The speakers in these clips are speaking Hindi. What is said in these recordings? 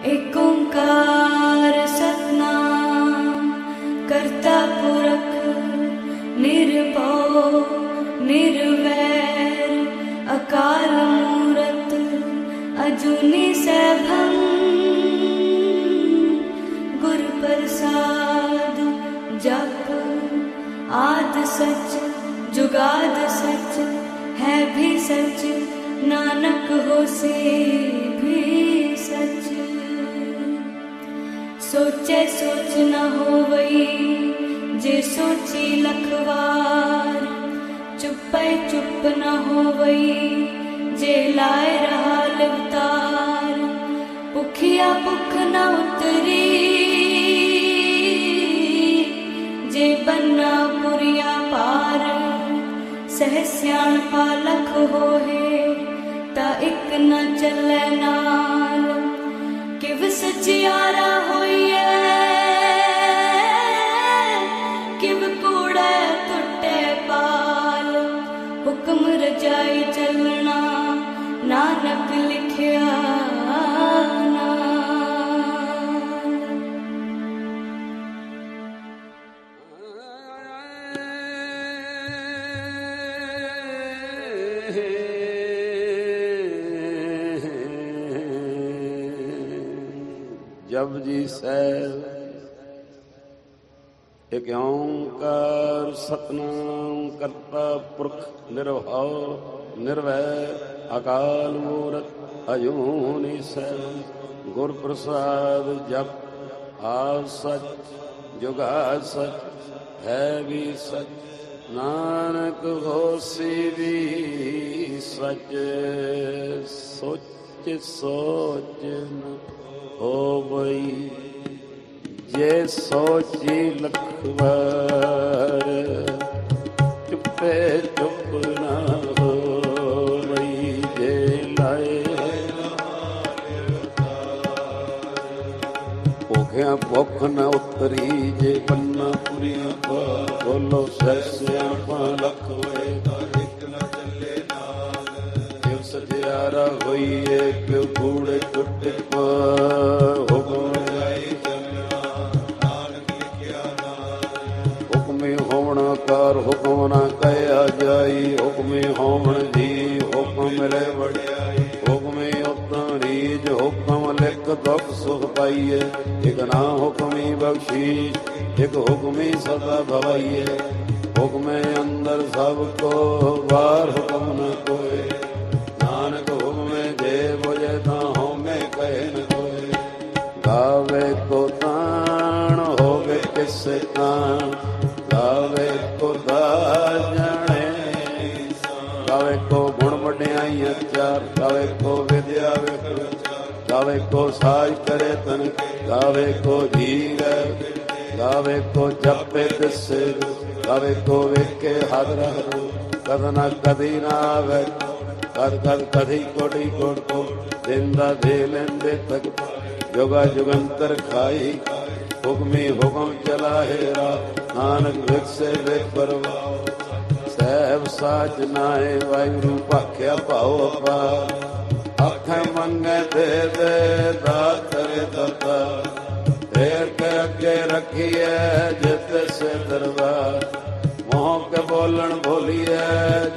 एक ओंकार सतनाम करता पुरख निर्भव निर्वैर अकाल मूरत अजूनी सैभं गुर प्रसाद जप आद सच जुगाद सच है भी सच नानक होसे भी सच। सोचे सोच न होवई जे सोची लखवार चुपै चुप न होवई जे लाए रहा लिवतार भुखिया भुख न उतरी जे बन्ना पुरिया पार सह सियाणपा लख होए ता इक न चलै नाल किव सचियारा होइए किव कूड़े टुटे पाल हुक्म रजाई चलना नानक लिखिया जप जी सैल एक ओंकार सतनाम करता पुरख निर्भव निर्वैर अकाल मूरत अजूनी सैल गुर प्रसाद जप आद सच जुगा सच है भी सच नानक होसी भी सच। सोच सोच न हो बई जे सोची लखवार चुपे चुप ना हो बई जे लाए भुखिया भुख न उतरी जे बन्ना पुरिया पार बोलो सैसियापा लख होए सजियारा होइए क्यों कूड़े टुटे पार हुक्मे होवण कार हुक्म ना कया जाई हुक्मे होवण जी हुक्म मिले वड़ियाई हुक्मे उतन रीज हुक्म लिख दुख सुख पाइए एक ना हुक्मी बख्शीश एक हुक्मी सदा भवाइए हुक्मे अंदर सबको बार हुक्म न कोई नानक हुक्मे जे बुझे ता होमे कहे न कोई गावे को ताण होवे किसे ताण गावे को दास जाने गावे को गुण वड्याई चार गावे को विद्या गावे को साज करे तन गावे को धीर गावे को जपे दिसे गावे को वेखे हादरा कद ना कदी ना आवे कद कद कदी कोटी कोट को दिंदा दे लेंदे तक जुगा जुगंतर खाई हुक्मी हुक्म चला हेरा नानक विकसे वे परवाह सहब साच नाए वाहिगुरु भाख्या भाव अपार आखे मंगे दे दे दात करे दाता फेर के अगे रखिए जित से दरबार मोह के बोलन बोलिए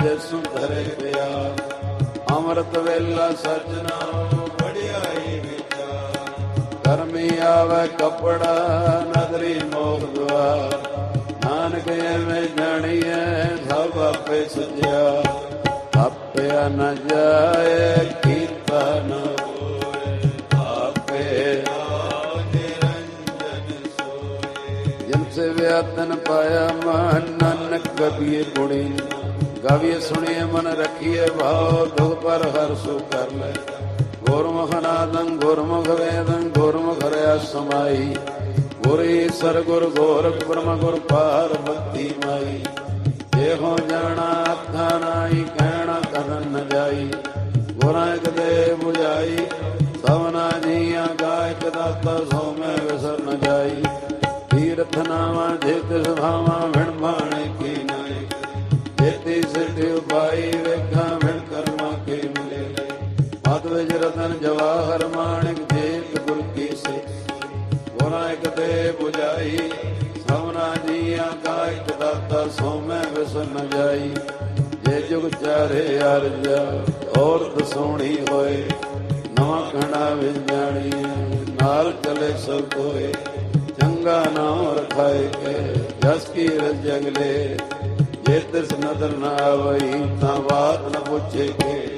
जिसु धरे प्यार अमृत वेला सजना बढ़ियाई विचार गर्मी आवे कपड़ा नगरी मोह द्वार नानक में जानिए सब आपे सजा आपे न जाए कीता न होए आपे निरंजन सोए जिनसे व्यातन पाया मन नानक कबिए गुणी गाविए सुनिए मन रखिए भाव दुख पर हर सु कर ले गुरमुख नादं गुरमुख वेदं गुरमुख रया समाई गुरी सर गुर गोरख ब्रह्म गुर पार्वती माई देखो जाना अथा नाई कहना कदन न जाई गुरा एक दे बुझाई सवना जिया गायक दाता सो में विसर न जाई तीर्थ नामा जित सभावा भिण भाणे की नाई जेती सिद्धि उपाई वेखा भिण कर्मा के मिले मत विज रतन जवाहर माणिक जेत गुर की ਬੁਝਾਈ। ਸਭਨਾ ਜੀਆਂ ਕਾ ਇੱਕ ਦਾਤਾ ਸੋ ਮੈਂ ਵਿਸਰ ਨ ਜਾਈ। ਜੇ ਜੁਗ ਚਾਰੇ ਅਰਜਾ ਔਰ ਦਸੋਣੀ ਹੋਏ। ਨਵਾਂ ਖੰਡਾ ਵਿੱਚ ਜਾਣੀ ਨਾਲ ਚਲੇ ਸਭ ਕੋਏ। ਚੰਗਾ ਨਾਮ ਰਖਾਏ ਕੇ ਜਸ ਕੀ ਰਜ ਜਗਲੇ। ਜੇ ਤਿਸ ਨਦਰ ਨਾ ਆਵਈ ਤਾਂ ਬਾਤ ਨ ਪੁੱਛੇ ਕੇ।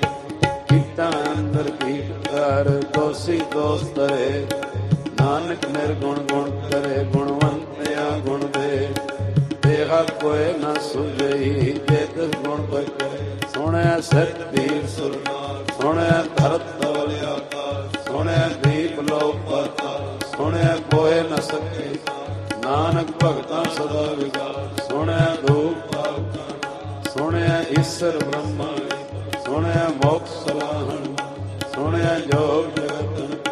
ਕੀਟਾਂ ਅੰਦਰ ਕੀਟ ਕਰ ਦੋਸੀ ਦੋਸਤ ਰੇ। ਨਾਨਕ ਨਿਰਗੁਣ ਗੁਣ ਕਰੇ ਗੁਣਵੰਤਿਆ ਗੁਣ ਦੇ। ਦੇਹਾ ਕੋਏ ਨ ਸੁਝਈ ਜੇ ਤਿਸ ਗੁਣ ਕੋਈ ਕਰੇ। ਸੁਣਿਆ ਸਤ ਵੀਰ ਸੁਰ ਸੁਣਿਆ ਧਰਤ ਤਵਲ ਆਕਾਸ਼। ਸੁਣਿਆ ਦੀਪ ਲੋਕ ਪਾਤਾਲ ਸੁਣਿਆ ਕੋਏ ਨ ਸਕੇ। ਨਾਨਕ ਭਗਤਾਂ ਸਦਾ ਵਿਗਾਸ ਸੁਣਿਆ ਧੂਪ ਸੁਣਿਆ ਈਸ਼ਰ ਬ੍ਰਹਮਾ। ਸੁਣਿਆ ਮੋਕਸ਼ ਸਲਾਹਣ ਸੁਣਿਆ ਜੋਗ ਜਗਤ।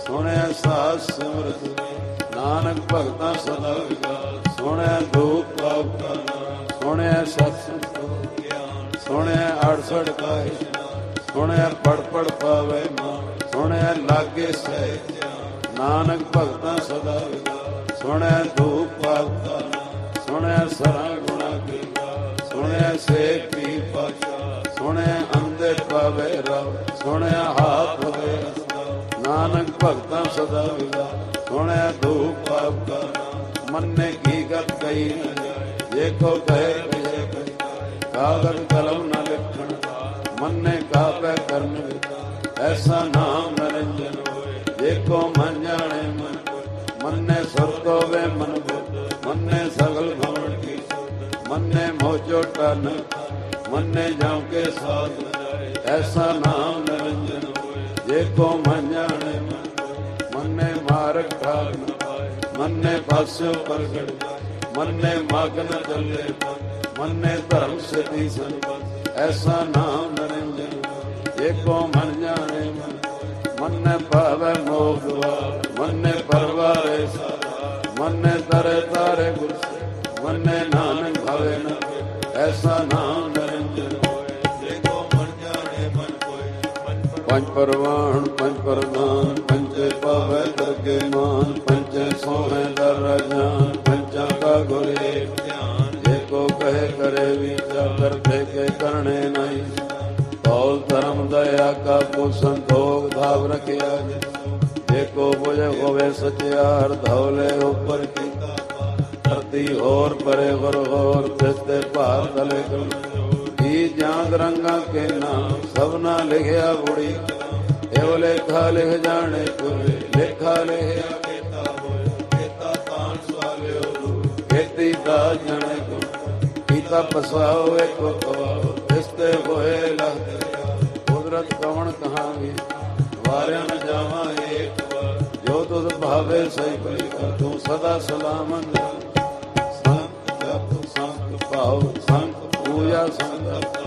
ਸੁਣਿਆ ਸਾਧ ਸਿਮਰਤ ਨਾਨਕ ਭਗਤਾਂ ਸਦਾ ਵਿਗਾਸ। ਸੁਣਿਆ ਧੂਪ ਸੁਣਿਆ ਸਤਿ ਸੁਣਿਆ 68 ਕਾਹੇ। ਸੁਣਿਆ ਪੜ ਪੜ ਪਾਵੇ ਮਾਨ। ਸੁਣਿਆ ਲਾਗੇ ਸਹਿ ਨਾਨਕ ਭਗਤਾਂ ਸਦਾ ਵਿਗਾਸ। ਸੁਣਿਆ ਧੂਪ ਪਾਵਤਾ ਸੁਣਿਆ ਸਰਾ ਗੁਣਾ ਕੀ। ਸੁਣਿਆ ਸੇਖ ਪੀ ਪਾਸ਼ਾ ਸੁਣਿਆ ਅੰਦੇ ਪਾਵੇ ਰਵ। ਸੁਣਿਆ ਹਾਥ ਹੋਵੇ ਨਾਨਕ ਭਗਤਾਂ ਸਦਾ ਵਿਗਾਸ। ਸੁਣਿਆ ਧੂਪ ਪਾਵਤਾ ਮੰਨੇ ਕੀ ਗਤ ਕਹੀ ਨ ਜਾਏ। ਜੇ ਕੋ ਕਹੇ ਕਹੇ ਕਾਗਰ ਕਲਮ ਨ ਲਿਖਣ। ਮੰਨੇ ਕਾਪੈ ਕਰਨ ਐਸਾ ਨਾਮ ਨਰਿੰਜਨ ਹੋਏ। ਜੇ ਕੋ ਮਨ ਜਾਣੇ ਮਨ ਮੰਨੇ ਸੁਰਤ ਹੋਵੇ ਮਨ ਬੁੱਧ। ਮੰਨੇ ਸਗਲ ਭਵਨ ਕੀ ਮੰਨੇ ਮੋਜੋ ਟਨ। ਮੰਨੇ ਜਾਉ ਕੇ ਸਾਧ ਐਸਾ ਨਾਮ ਨਰਿੰਜਨ ਹੋਏ। ਜੇ ਕੋ ਮਨ ਜਾਣੇ ਮਨ ਮੰਨੇ ਮਾਰਗ ਠਾਕ ਨ ਪਾਏ। ਮੰਨੇ ਪਾਸਿਓ ਪ੍ਰਗਟ ਮੰਨੇ ਮਗ ਨ ਚੱਲੇ। ਮੰਨੇ ਧਰਮ ਸਿਧੀ ਸੰਪਤ ਐਸਾ ਨਾਮ ਨਰਿੰਜਨ। ਜੇ ਕੋ ਮਨ ਜਾਣੇ ਮਨ ਮੰਨੇ ਭਾਵੈ ਮੋਹ ਦੁਆਰ। ਮੰਨੇ ਪਰਵਾਰੇ ਸਾਰਾ ਮੰਨੇ ਤਰੇ ਤਾਰੇ ਗੁਰ। ਮੰਨੇ ਨਾਨਕ ਭਾਵੇ ਨ ਐਸਾ ਨਾਮ ਨਰਿੰਜਨ ਹੋਏ। ਜੇ ਕੋ ਮਨ ਜਾਣੇ ਮਨ ਕੋਈ ਪੰਜ ਪਰਵਾਨ ਪੰਜ ਪ੍ਰਧਾਨ। ਪੰਚੇ ਪਾਵੈ ਦਰਗੇ ਮਾਨ। ਪੰਚੇ ਸੋਹੈ ਦਰ ਰਾਜਾਨ। ਪੰਚਾਂ ਕਾ ਗੁਰ ਏਕ ਧਿਆਨ। ਜੇ ਕੋ ਕਹੇ ਕਰੇ ਵਿਚਾਰ ਕਰਦੇ ਕੇ ਕਰਨੇ ਨਹੀਂ। ਕੌਲ ਧਰਮ ਦਇਆ ਕਾ ਕੋ ਸੰਤੋਖ ਧਾਵ ਰਖਿਆ। ਜੇ ਕੋ ਬੁਝੇ ਹੋਵੇ ਸਚਿਆਰ ਧੌਲੇ ਉੱਪਰ ਕੀਤਾ। ਧਰਤੀ ਹੋਰ ਪਰੇ ਵਰ ਹੋਰ ਤਿਸਤੇ ਭਾਰ ਤਲੇ ਗੁਣ। ਜੀ ਜਾਂਦ ਰੰਗਾ ਕੇ ਨਾਮ ਸਭਨਾ ਲਿਖਿਆ ਬੁੜੀ। ਇਹੋ ਲੇਖਾ ਲਿਖ ਜਾਣੇ ਕੋਈ ਲੇਖਾ ਲਿਖਿਆ ਕੀਤਾ ਹੋਏ। ਕੀਤਾ ਤਾਨ ਸਵਾਲਿਓ ਖੇਤੀ ਦਾ ਜਾਣੇ ਕੋ। ਕੀਤਾ ਪਸਵਾਓ ਏਕੋ ਕਵਾਓ ਤਿਸਤੇ ਹੋਏ ਲਹਤੇ। ਕੁਦਰਤ ਕਵਣ ਕਹਾਂਗੀ ਵਾਰਿਆ ਨ ਜਾਵਾਂ ਏਕ ਵਾਰ। ਜੋ ਤੁਧ ਭਾਵੇ ਸਹੀ ਭਲੀ ਕਰ ਤੂੰ ਸਦਾ ਸਲਾਮਤ। ਸੰਤ ਜਪ ਸੰਤ ਭਾਉ ਸੰਤ ਪੂਜਾ ਸੰਤ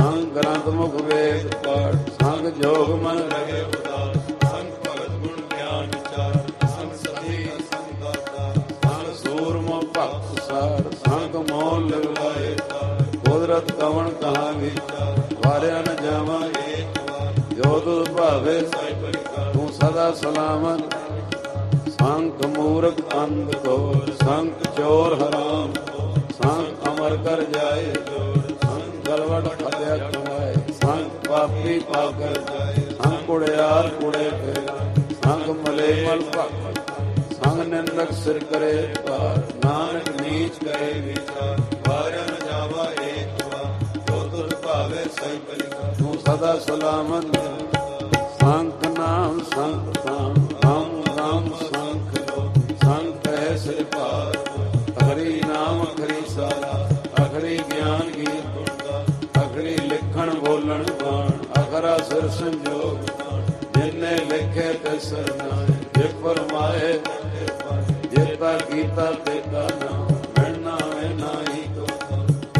ਸੰਗ ਗ੍ਰੰਥ ਮੁਖ ਵੇਦ ਪਾਠ। ਸੰਗ ਜੋਗ ਮਨ ਰਹੇ ਉਦਾਸ। ਸੰਗ ਭਗਤ ਗੁਣ ਗਿਆਨ ਵਿਚਾਰ। ਸੰਗ ਸਤੀ ਸੰਗ ਦਾਤਾ ਸੰਗ ਸੂਰਮੋ ਭਗਤ ਸਾਰ। ਸੰਗ ਮੋਲ ਲਗਾਏ ਕੁਦਰਤ ਕਵਣ ਕਹਾਂ ਵਿਚਾਰ। ਵਾਰਿਆ ਨ ਜਾਵਾਂ ਏਕ ਵਾਰ। ਜੋ ਤੁਧ ਭਾਵੇ ਸਹੀ ਭਲੀ ਕਰ ਤੂੰ ਸਦਾ ਸਲਾਮਤ। ਸੰਖ ਮੂਰਖ ਅੰਧ ਕੋਰ ਸੰਖ ਚੋਰ ਹਰਾਮ। ਸੰਖ ਅਮਰ ਕਰ ਜਾਏ ਸੰਖ ਗਲਵਟ ਹਤਿਆ ਕਮਾਏ। ਸੰਖ ਪਾਪੀ ਪਾ ਕਰ ਜਾਏ ਸੰਖ ਕੁੜਿਆਰ ਕੁੜੇ ਫੇਰਾ। ਸੰਖ ਮਲੇ ਮਲ ਭਗਤ ਸੰਗ ਨਿੰਦਕ ਸਿਰ ਕਰੇ ਪਾਰ। ਨਾਨਕ ਨੀਚ ਕਰੇ ਵਿਚਾਰ। ਵਾਰਿਆ ਨ ਜਾਵਾ ਏਕ ਵਾਰ। ਜੋ ਤੁਧ ਭਾਵੇ ਸਹੀ ਭਲੀ ਕਰ ਤੂੰ ਸਦਾ ਸਲਾਮਤ। ਸੰਖ ਨਾਮ ਸੰਖ ਨਾਮ ਰਾਮ ਰਾਮ ਸੰਖ ਸੰਖ ਹੈ ਸਿਰ ਪਾਰ। ਹਰੀ ਨਾਮ ਖਰੀ ਸਾਰਾ ਅਖਰੀ ਗਿਆਨ ਗੀਤ ਗੁਣਦਾ। ਅਖਰੀ ਲਿਖਣ ਬੋਲਣ ਬਾਣ ਅਖਰਾ ਸਿਰ ਸੰਜੋਗ। ਜਿਨੇ ਲਿਖੇ ਤੇ ਸਰਨਾਏ ਜੇ ਫਰਮਾਏ ਜੇਤਾ ਕੀਤਾ ਤੇਤਾ ਨਾਮ। ਮਿਲਣਾ ਵੇ ਨਾਹੀ ਕੋ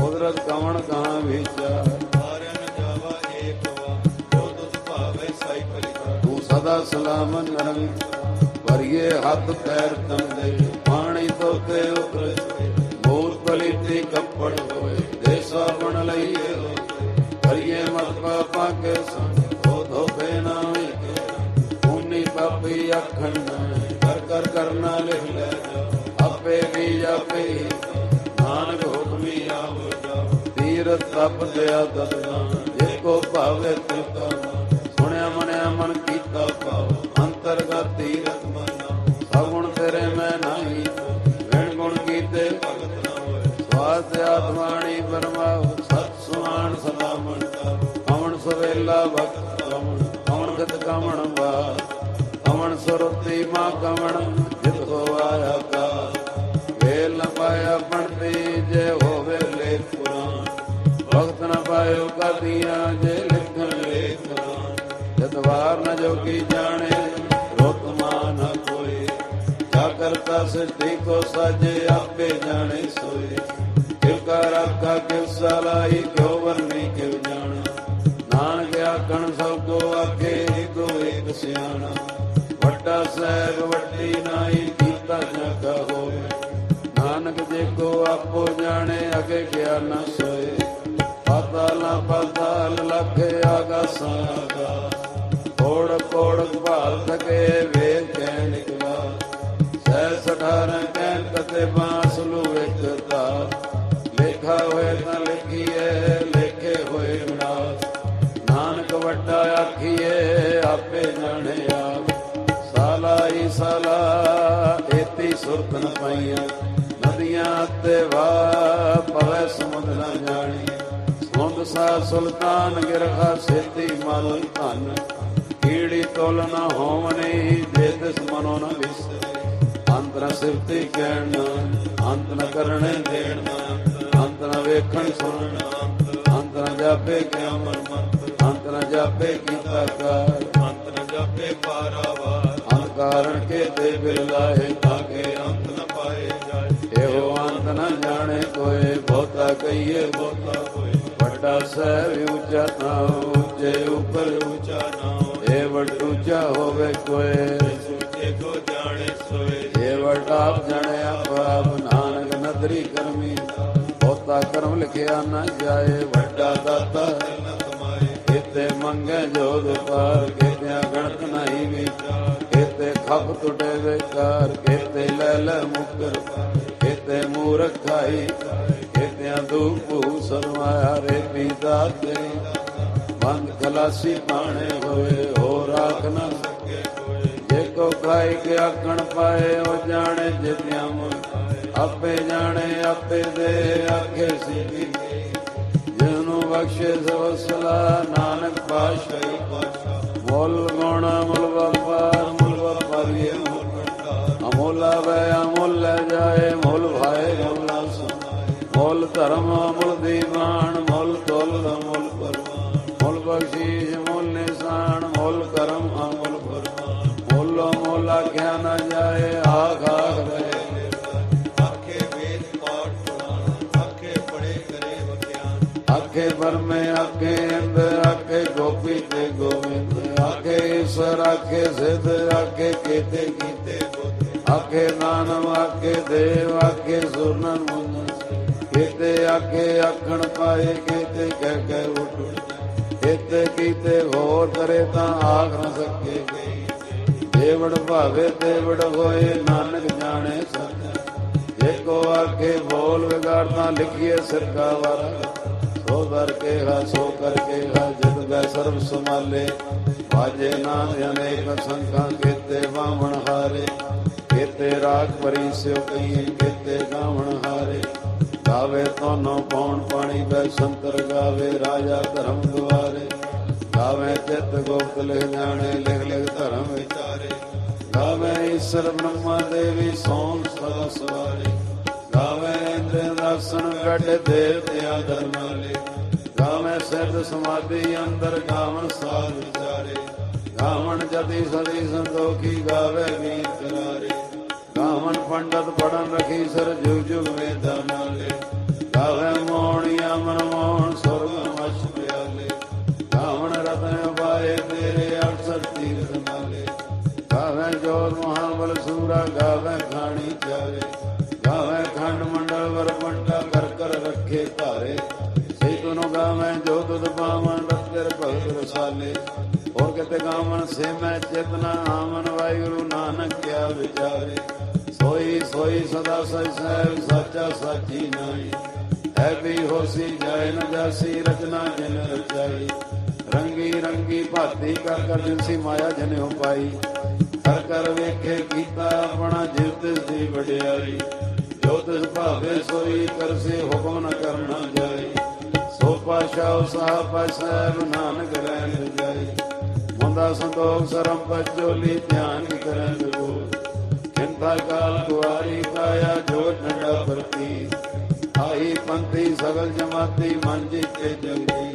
ਕੁਦਰਤ ਕਵਣ ਕਹਾਂ ਵਿਚਾਰ। ਵਾਰਿਆ ਨ ਜਾਵਾ ਏਕ ਵਾਰ। ਜੋ ਤੁਧ ਭਾਵੇ ਸਹੀ ਭਲੀ ਕਰ ਤੂੰ ਸਦਾ ਸਲਾਮਤ ਰੰਗ। ਭਰੀਏ ਹੱਥ ਪੈਰ ਤਨ ਦੇ ਪਾਣੀ ਧੋਤੇ ਉਤਰੇ। ਬੂਤ ਪਲੀਤੀ ਕੱਪੜ ਹੋਏ ਦੇ ਸਾਬਣ ਲਈਏ। ਭਰੀਏ ਮਤ ਪਾਪਾ ਕੇ ਸੰਗ ਧੋ ਧੋਵੇ ਨਾ ਹੋਈ। ਪਾਪੀ ਆਖਣ ਕਰ ਕਰ ਕਰਨਾ ਲਿਖ ਲੈ ਜਾ। ਜਾਪੇ ਨਾਨਕ ਹੁਕਮੀ ਆਵੋ ਜਾਓ ਤੀਰਥ ਤਪ ਦਇਆ ਦਤਨਾ ਏਕੋ ਭਾਵੇ ਤ੍ਰਿਤਾ ਸੁਣਿਆ ਮਨਿਆ ਮਨ ਕੀਤਾ ਭਾਵ ਅੰਤਰਗਤ ਤੀਰਥ ਮਨਾ ਸਗੁਣ ਤੇਰੇ ਮੈਂ ਨਹੀਂ ਵਿਣ ਗੁਣ ਕੀਤੇ ਭਗਤ ਨਾ ਹੋਏ ਸਵਾਸ ਆਤਮਾਣੀ ਪਰਮਾਉ ਸਤ ਸੁਆਣ ਸਦਾ ਮਨ ਕਮਣ ਸਵੇਲਾ ਭਗਤ ਕਮਣ ਕਮਣ ਗਤ ਕਮਣ ਵਾ ਕਮਣ ਸੁਰਤੀ ਮਾ ਕਮਣ ਜਿਤ ਹੋਵਾਇਆ ਕਾ ਵੇਲ ਨ ਪਾਇਆ ਬਣਤੀ ਜੇ ਹੋਵੇ ਲੇਖ ਪੁਰਾਣ ਭਗਤ ਨ ਪਾਇਓ ਕਾਦੀਆਂ ਜੇ ਲਿਖਣ ਲੇਖ ਪੁਰਾਣ ਜਤਵਾਰ ਨ ਜੋਗੀ ਜਾਣੇ ਰੋਤਮਾ ਨ ਕੋਏ ਜਾ ਕਰਤਾ ਸ੍ਰਿਸ਼ਟੀ ਕੋ ਸਾਜੇ ਆਪੇ ਜਾਣੇ ਸੋਏ ਕਿਵ ਕਾ ਰਾਖਾ ਕਿਵ ਸਲਾਈ ਕਿਉ ਵਰਨੀ ਕਿਵ ਜਾਣਾ ਨਾਨਕ ਆਖਣ ਸਭ ਕੋ ਆਖੇ ਏਕੋ ਏਕ ਸਿਆਣਾ ਵੱਡਾ ਸਾਹਿਬ ਵੱਡੀ ਨਾਈ ਕੀਤਾ ਨਾ ਕਹੋਵੇ ਨਾਨਕ ਜੇ ਕੋ ਆਪੋ ਜਾਣੇ ਅਗੇ ਗਿਆ ਨਾ ਸੋਏ ਪਾਤਾਲਾ ਪਾਤਾਲ ਲਖੇ ਆਗਾਸਾਂ ਆਗਾਸ ਕੋੜ ਕੋੜ ਭਾਲ ਸਕੇ ਵੇਦ ਕਹਿ ਨਿਕਲਾ ਸਹਿ 18 ਕਹਿ ਕਤੇ ਬਾਂਸ ਲੂ ਇਕਤਾ ਲੇਖਾ ਹੋਏ ਤਾਂ ਲਿਖੀਏ ਲੇਖੇ ਹੋਏ ਵਿਨਾਸ਼ ਨਾਨਕ ਵੱਡਾ ਆਖੀਏ ਆਪੇ ਜਾਣੇ ਆਪ ਸਾਲਾਈ ਸਾਲਾ ਏਤੀ ਸੁਰਤ ਨ ਪਾਈਆਂ ਨਦੀਆਂ ਤੇ ਵਾਹ ਪਵੈ ਸਮੁੰਦ ਨ ਜਾਣੀ ਸਮੁੰਦ ਸਾ ਸੁਲਤਾਨ ਗਿਰਖਾ ਸੇਤੀ ਮਲ ਧਨ ਕੀੜੀ ਤੁਲ ਨ ਹੋਵਨੀ ਜੇ ਤਿਸ ਮਨੋ ਨ ਵਿਸਰੇ ਅੰਤ ਨ ਸਿਫਤੀ ਕਹਿਣ ਅੰਤ ਨ ਕਰਣੇ ਦੇਣ ਅੰਤ ਨ ਵੇਖਣ ਸੁਣਨ ਅੰਤ ਨ ਜਾਪੇ ਕਿਆ ਮਨ ਅੰਤ ਨ ਜਾਪੇ ਕੀਤਾ ਕਾਰ ਅੰਤ ਨ ਜਾਪੇ ਪਾਰਾਵਾਰ ਅੰਤ ਕਾਰਨ ਕੇ ਤੇ ਬਿਰਲਾਏ ਤਾਕੇ ਅੰਤ ਨ ਪਾਏ ਜਾਏ ਇਹੋ ਅੰਤ ਨ ਜਾਣੇ ਕੋਏ ਬਹੁਤਾ ਕਹੀਏ ਬਹੁਤਾ ਕੋਏ ਵੱਡਾ ਸਹਿਬ ਉੱਚਾ ਨਾਉ ਉੱਚੇ ਉੱਪਰ ਉੱਚਾ ਨਾਉ ਇਹ ਵੱਡ ਉੱਚਾ ਹੋਵੇ ਕੋਏ ਉੱਚੇ ਕੋ ਜਾਣੇ ਸੋਏ ਇਹ ਵੱਡ ਆਪ ਜਾਣਿਆ ਆਪ ਨਾਨਕ ਨਦਰੀ ਕਰਮੀ ਬਹੁਤਾ ਕਰਮ ਲਿਖਿਆ ਨਾ ਜਾਏ ਵੱਡਾ ਦਾਤਾ ਕਿਤੇ ਮੰਗੇ ਜੋਗ ਪਾਰ ਕਿਤਿਆਂ ਗਣਤ ਨਹੀਂ ਵਿਚਾਰ ਕਿਤੇ ਖੱਪ ਟੁੱਟੇ ਵਿਕਾਰ ਕਿਤੇ ਲੈ ਲੈ ਮੁਕਰ ਕਿਤੇ ਮੂਰਖ ਖਾਈ ਕਿਤਿਆਂ ਦੂਪੂ ਸਰਮਾਇਆ ਰੇ ਪੀਤਾ ਤੇ ਬੰਦ ਖਲਾਸੀ ਪਾਣੇ ਹੋਏ ਹੋ ਰਾਖ ਨਾ ਸਕੇ ਕੋਈ ਜੇ ਕੋ ਖਾਈ ਕੇ ਆਖਣ ਪਾਏ ਉਹ ਜਾਣੇ ਜਿਤਿਆਂ ਆਪੇ ਜਾਣੇ ਆਪੇ ਦੇ ਆਖੇ ਸੀ ਜਿਹਨੂੰ ਬਖਸ਼ੇ ਸਵਸਲਾ ਨਾਨਕ ਪਾਤਸ਼ਾਹੀ ਮੁੱਲ ਗੁਣ ਮੁੱਲ ਵਪਾਰ ਮੁੱਲ ਵਪਾਰੀਏ ਅਮੋਲਾ ਵੈ ਅਮੁੱਲ ਲੈ ਜਾਏ ਮੁੱਲ ਭਾਏ ਮੁੱਲਾ ਮੁੱਲ ਧਰਮ ਮੁੱਲ ਦੀਵਾਨ ਮੁੱਲ ਤੁਲ ਮੁੱਲ ਪਰਵਾਨ ਮੁੱਲ ਬਖਸ਼ੀਸ਼ ਮੁੱਲ ਨਿਸ਼ਾਨ ਮੁੱਲ ਕਰਮ ਅਮੁੱਲ ਪਰਵਾਨ ਮੁੱਲੋ ਮੁੱਲ ਆਖਿਆ ਨਾ ਜਾਏ ਆਖ ਆਖ ਰਹੇ ਆਖੇ ਬਰਮੇ ਆਖੇ ਇੰਦ ਆਖੇ ਗੋਪੀ ਤੇ ਗੋਵਿੰਦ ਆਖੇ ਈਸ਼ਵਰ ਆਖੇ ਸਿੱਧ ਆਖੇ ਕੀਤੇ ਕੀਤੇ ਆਖੇ ਨਾਨਮ ਆਖੇ ਦੇਵ ਆਖੇ ਸੁਰਨਨ ਮੁੰਨ ਕੀਤੇ ਆਖੇ ਆਖਣ ਪਾਏ ਕੀਤੇ ਕਹਿ ਕਹਿ ਉੱਠ ਕੀਤੇ ਕੀਤੇ ਹੋਰ ਕਰੇ ਤਾਂ ਆਖ ਨਾ ਸਕੇ ਦੇਵੜ ਭਾਵੇ ਦੇਵੜ ਹੋਏ ਨਾਨਕ ਜਾਣੇ ਸੱਚ ਏਕੋ ਆਖੇ ਬੋਲ ਵਿਗਾੜਤਾ ਲਿਖੀਏ ਸਿਰਕਾ ਵਾਰਾ ਸੋ ਦਰ ਕੇ ਹਾ ਸੋ ਕਰਕੇ ਹਾ ਜਦ ਗੈ ਸਰਬ ਸੰਭਾਲੇ ਵਾਜੇ ਨਾਮ ਅਨੇਕ ਸੰਖਾਂ ਕੀਤੇ ਬਾਵਣ ਹਾਰੇ ਕੀਤੇ ਰਾਗ ਭਰੀ ਸਿਓ ਕਈਏ ਕੀਤੇ ਗਾਵਣ ਹਾਰੇ ਗਾਵੇ ਤੋਨੋਂ ਪੌਣ ਪਾਣੀ ਬੈ ਸੰਤਰ ਗਾਵੇ ਰਾਜਾ ਧਰਮ ਦੁਆਰੇ ਗਾਵੇ ਚਿਤ ਗੁਪਤ ਲਿਖ ਜਾਣੇ ਲਿਖ ਲਿਖ ਧਰਮ ਵਿਚਾਰੇ ਗਾਵੇ ਈਸ਼ਰ ਬ੍ਰਹਮਾ ਦੇਵੀ ਸੋਮ ਸਦਾ ਸਵਾਰੇ ਗਾਵੇ ਇੰਦਰ ਦਰਸ਼ਨ ਗੱਡ ਦੇਵਤਿਆਂ ਧਰਮਾਲੇ ਗਾਵੇ ਸਿੱਧ ਸਮਾਧੀ ਅੰਦਰ ਗਾਵਣ ਸਾਧ ਵਿਚਾਰੇ ਗਾਵਣ ਜਤੀ ਸਦੀ ਸੰਤੋਖੀ ਗਾਵੇ ਵੀਰ ਕਰਾਰੇ ਗਾਵਣ ਪੰਡਤ ਪੜਨ ਰਖੀ ਸਰ ਜੁਗ ਜੁਗ ਵੇਦਾਂ ਨਾਲੇ ਗਾਵੇ ਮੋਹਣੀਆਂ ਮਨ ਮੋਹਣ ਸੁਰਗ ਮਛ ਪਿਆਲੇ ਗਾਵਣ ਰਤਨ ਪਾਏ ਤੇਰੇ 68 ਤੀਰਥ ਨਾਲੇ ਗਾਵੇ ਜੋਤ ਮਹਾਬਲ ਸੂਰਾ ਗਾਵੇ ਖਾਣੀ ਚਾਰੇ ਗਾਵੇ ਖੰਡ ਮੰਡਲ ਵਰ ਪੰਡਾ ਕਰ ਕਰ ਰੱਖੇ ਧਾਰੇ ਸੇ ਤੁਨੋ ਗਾਵੇ ਜੋ ਤੁਧ ਪਾਵਨ ਰਤਰ ਭਗਤ ਰਸਾਲੇ ਹੋਰ ਕਿਤੇ ਗਾਵਨ ਸੇ ਮੈਂ ਚੇਤਨਾ ਆਮਨ ਵਾਹਿਗੁਰੂ ਨਾਨਕ ਕਿਆ ਵਿਚਾਰੇ सोई सोई सदा सच सहब साचा साची नाई। है भी होसी जाए न जासी रचना जिन रचाई। रंगी रंगी भाती कर कर जिनसी माया जने हो पाई। कर कर वेखे कीता अपना जिव तिस दी वडियाई। जो तिस भावे सोई कर से हुक्म न करना जाई। सो पाशाह साहब साहब नानक रैन जाई। मुंदा संतोख सरम पचोली ध्यान करन गो। चिंता काल कुआरी काया जो ठंडा परती। आई पंथी सगल जमाती मन जीते जल्दी।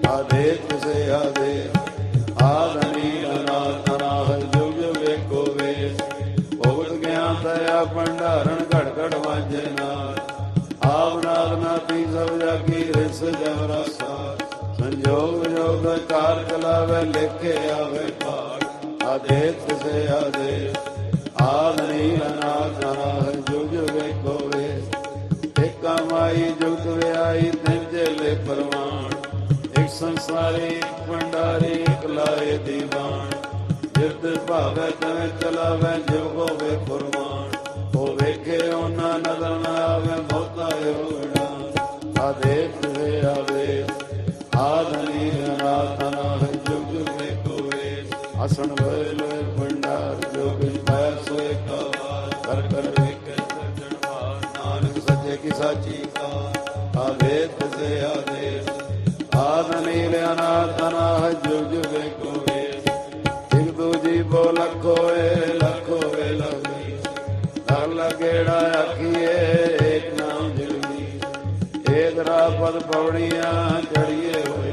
आदेश से आदेश आदनी अनाथ अनाथ जुग जुग एको वेश। भुगत ज्ञान दया भंडारण घड़ घड़ वाजे नाथ। आवनाथ नाती सब जागी रिस जवरा सार। संजोग योग कार चलावे लेखे आवे पार। आदेश से आदेश आदनी अनाथ अनाथ जुग जुग एको वेश। एक माई जुगत व्याई तिन जेले परवान। एक संसारी एक भंडारी एक लाए दीवान। जित भावे तवे चलावे जिव होवे कुर्बान। हो वेखे ओना नजर न आवे बहुता होना। आदेश से आदेश आदनी अनाथ अनाथ जुग जुग एको वेश। आसन लोए लोए भंडार जो बिन पाया सोए का कर कर वेखे सज्जन भार। नानक सच्चे की साची का आदेश से आदेश आदनी अनाथ अनाथ जुग जुग एको वेश। एक दूजी बो लखो वे लगी। लग लगेड़ा आखिए एक नाम जगदी। एक रापद पौड़ियां चढ़िए हुए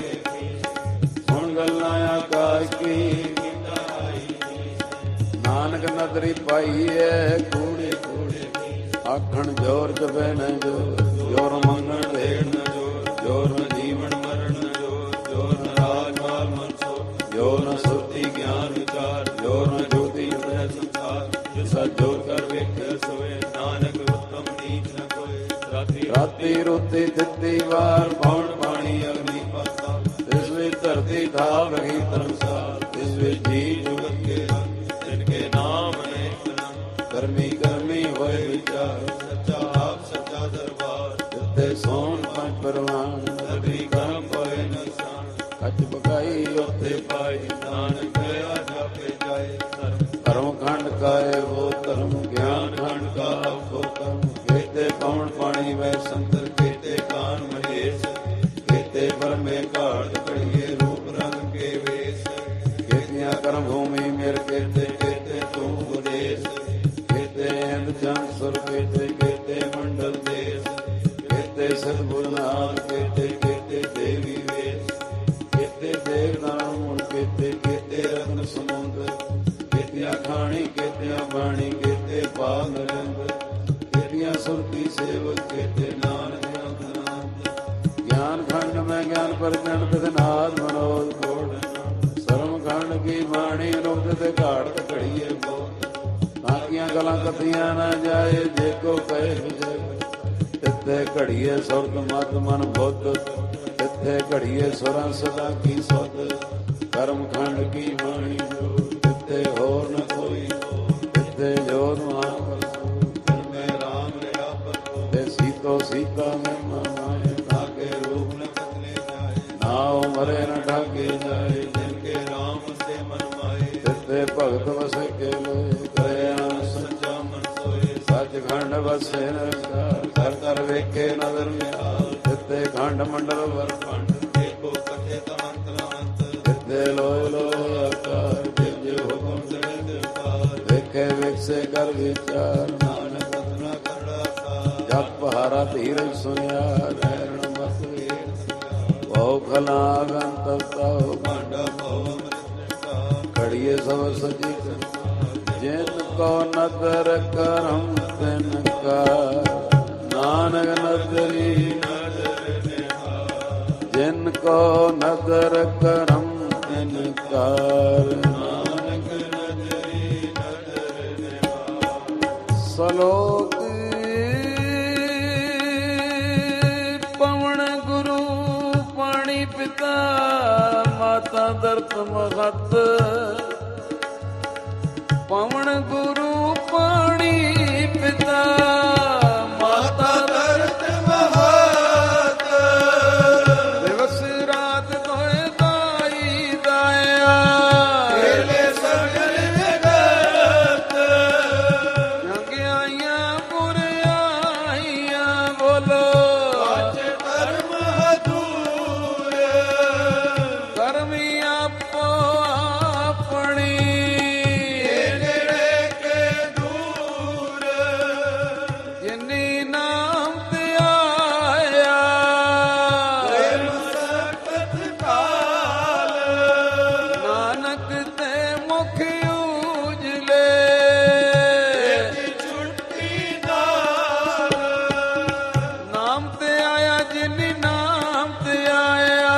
सुन गल्ला आकाश की। नानक नदरी पाई है कूड़े कूड़े। आखण जोर जबे न जोर जोर मंगण देण न जोर। जोर न जीवन मरण न जोर। जोर न राज माल मनसो। जोर न सुरती ज्ञान विचार। जोर न ज्योति उदय संसार। जिसा जोर कर वेखे सोए नानक उत्तम नीच न कोय। राती रोती तित्ती वार पौन पानी अग्नि पाता। तिस वे धरती धाव रही धर्मसाल। तिस वे जी जुगत के जिनके नाम अनेक नाम। कर्मी कर्मी होए विचार सच्चा आप सच्चा दरबार। जिते सोन पंच परवान नदी कर्म पाए नसान। कच पकाई ओते पाई नानक गया जापे जाए। धर्म खंड काए वो धर्म ज्ञान खंड का वो धर्म। केते पवन पानी वह संतर केते कान महेश। केते पर में काट कड़िए रूप रंग के वेश। केतिया कर्म भूमि मेर केते केते तू उपदेश। केते इंद जन सुर केते केते मंडल देश। केते सदगुरुनाथ केते केते देवी वेश। केते देवदान मुन केते केते रत्न समुद्र। केतिया खाणी केतिया बाणी केते पाल नरेंद्र। केतिया सुरती सेवक केते नानक नाथ। ज्ञान खंड में ज्ञान प्रचंड तथनाथ मनोज कोड। सर्व खंड की बाणी अनुक्त घाट कड़िए बोल। ताकियां गला कतियां न जाए जेको कहे विजय। तिथे घड़िए सुरत मत मन बुद्ध। तिथे घड़िए सुरा सदा की सुध। कर्म खंड की वाणी जो तिथे होर न कोई। तिथे जोत महान में राम रहा पर। सीतो सीता में माए ठाके रूप न बदले जाए। नाव मरे न ठाके जाए जिनके राम से मन माए। तिथे भगत वसे के लोए करे सच्चा मन सोए। सच खंड वसे नरकार कर कर वेखे नजर म्याल। तिथे खंड मंडल वर खंड देखो कथे तमंत तमंत। तिथे लोय लोय आकार जिव जिव हुक्म चढ़े दरबार। वेखे विकसे कर विचार नानक रत्ना करड़ा सार। जप हारा धीरज सुनिया रहरण मत वेर। बहु खला गंत ताओ भांडा भव अमृत। खड़िए सब सजी जिन को नदर करम तिन का। नानक नदरी नजर निहार। जिनको नदर करम तिनकार। नानक नदरी नजर निहार। सलोक पवन गुरु पाणी पिता माता दर्प महत। पवन गुरु पाणी मुख उजले छुट्टी नाल नाम ते आया जिनी नाम ते आया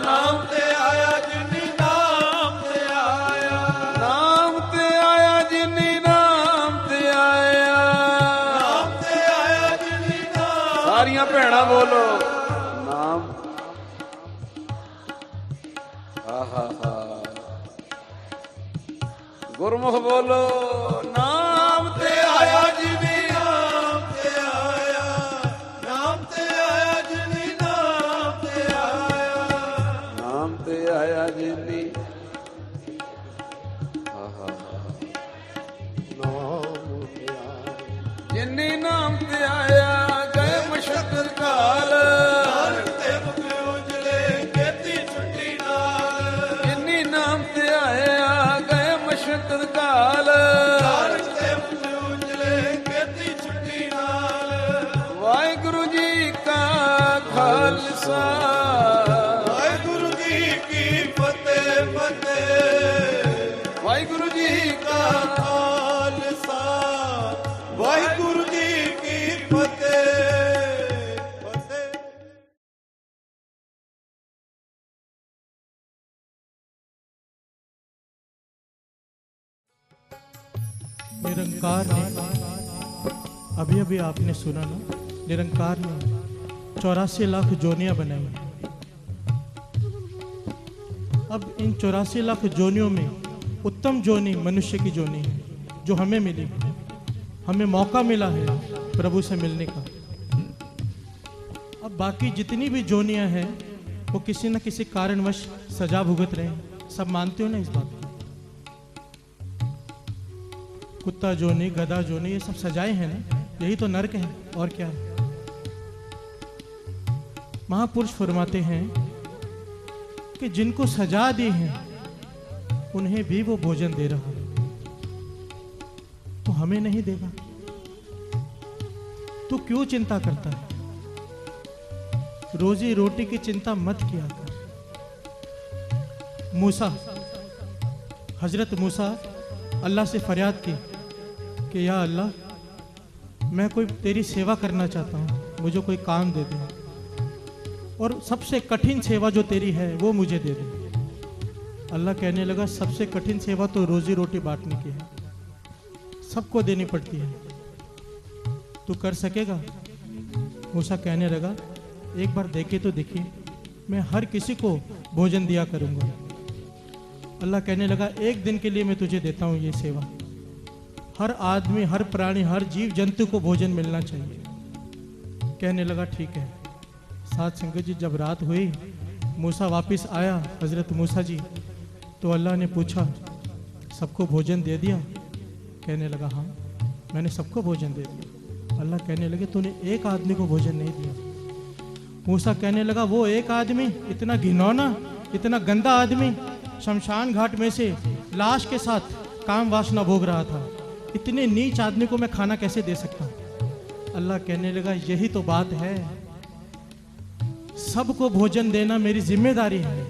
नाम ते आया जिनी नाम ते आया नाम ते आया जिनी नाम ते आया नाम ते आया जिनी नाम सारियां भैणा बोलो नाम आहा हा गुरमुख बोलो नाम ते आया जिनी नाम ते आया नाम ते आया जिनी नाम ते आया नाम ते आया जिनी आहा हा नाम ते आया जिनी नाम ते आया गए मशक्कत काल ते मुख उजले केती छुट्टी नाल जिनी नाम ते आया गए मशक्कत काल ते मुख उजले केती छुट्टी नाल वाहिगुरु जी का खालसा वाहिगुरु जी की फतेह फतेह वाहिगुरु जी का खालसा वाहिगुरु जी की फतेह फतेह। निरंकार ने अभी अभी आपने सुना ना, निरंकार ने 84 लाख जोनियां बनाई। अब इन 84 लाख जोनियों में उत्तम जोनी मनुष्य की जोनी है जो हमें मिली। हमें मौका मिला है प्रभु से मिलने का। अब बाकी जितनी भी जोनियां हैं वो किसी न किसी कारणवश सजा भुगत रहे हैं। सब मानते हो ना इस बात को? कुत्ता जोनी, गधा जोनी, ये सब सजाए हैं ना, यही तो नरक है और क्या है। महापुरुष फरमाते हैं कि जिनको सजा दी है उन्हें भी वो भोजन दे रहा है, तो हमें नहीं देगा? तू क्यों चिंता करता है? रोजी रोटी की चिंता मत किया कर। मूसा, हजरत मूसा अल्लाह से फरियाद की कि या अल्लाह, मैं कोई तेरी सेवा करना चाहता हूँ, मुझे कोई काम दे दे, और सबसे कठिन सेवा जो तेरी है वो मुझे दे दे। अल्लाह कहने लगा, सबसे कठिन सेवा तो रोजी रोटी बांटने की है, सबको देनी पड़ती है, तू कर सकेगा? मूसा कहने लगा, एक बार देखे तो देखिए, मैं हर किसी को भोजन दिया करूँगा। अल्लाह कहने लगा, एक दिन के लिए मैं तुझे देता हूँ ये सेवा। हर आदमी, हर प्राणी, हर जीव जंतु को भोजन मिलना चाहिए। कहने लगा ठीक है। साथ संगत जी, जब रात हुई, मूसा वापस आया, हजरत मूसा जी, तो अल्लाह ने पूछा, सबको भोजन दे दिया? कहने लगा हाँ, मैंने सबको भोजन दे दिया। अल्लाह कहने लगे, तूने एक आदमी को भोजन नहीं दिया। मूसा कहने लगा, वो एक आदमी, इतना घिनौना, इतना गंदा आदमी, शमशान घाट में से लाश के साथ काम वासना भोग रहा था, इतने नीच आदमी को मैं खाना कैसे दे सकता हूँ? अल्लाह कहने लगा, यही तो बात है, सबको भोजन देना मेरी जिम्मेदारी है।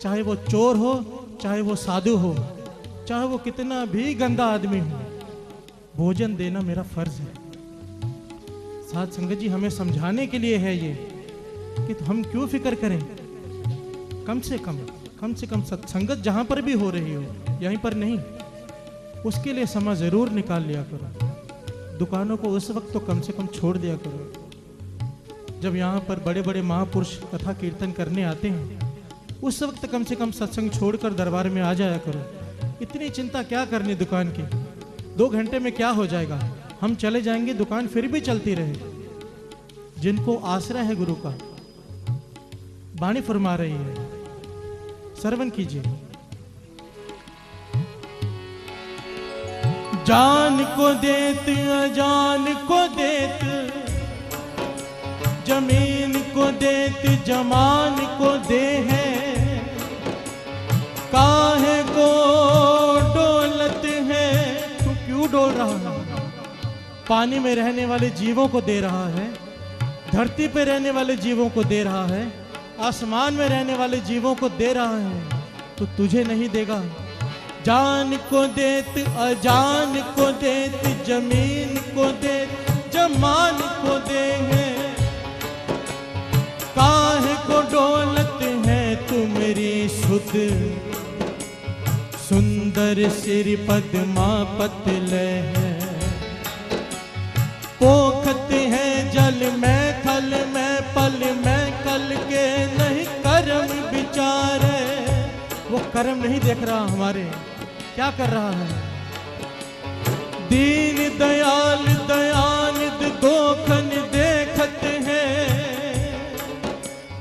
चाहे वो चोर हो, चाहे वो साधु हो, चाहे वो कितना भी गंदा आदमी हो, भोजन देना मेरा फर्ज है। साथ संगत जी, हमें समझाने के लिए है ये कि हम क्यों फिक्र करें। कम से कम सत्संगत जहां पर भी हो रही हो, यहीं पर नहीं, उसके लिए समय जरूर निकाल लिया करो। दुकानों को उस वक्त तो कम से कम छोड़ दिया करो जब यहाँ पर बड़े बड़े महापुरुष कथा कीर्तन करने आते हैं, उस वक्त कम से कम सत्संग छोड़कर दरबार में आ जाया करो। इतनी चिंता क्या करनी दुकान की, 2 घंटे में क्या हो जाएगा, हम चले जाएंगे, दुकान फिर भी चलती रहे। जिनको आश्रय है गुरु का, वाणी फरमा रही है, श्रवण कीजिए। जान को देत अजान को देत, जमीन को देत जमान को दे है, काहे को डोलत है। तू क्यों डोल रहा है? पानी में रहने वाले जीवों को दे रहा है, धरती पे रहने वाले जीवों को दे रहा है, आसमान में रहने वाले जीवों को दे रहा है, तो तुझे नहीं देगा? जान को देत अजान को देत, जमीन को देत जमान को दे है। काहे को डोलत है तुमरी सुध, सुंदर सिर पद्मा पतले है। पोखत है जल में थल में, पल में कल के नहीं कर्म विचारे। वो कर्म नहीं देख रहा हमारे, क्या कर रहा है। दीन दयाल दयानिध गोखन देखत है,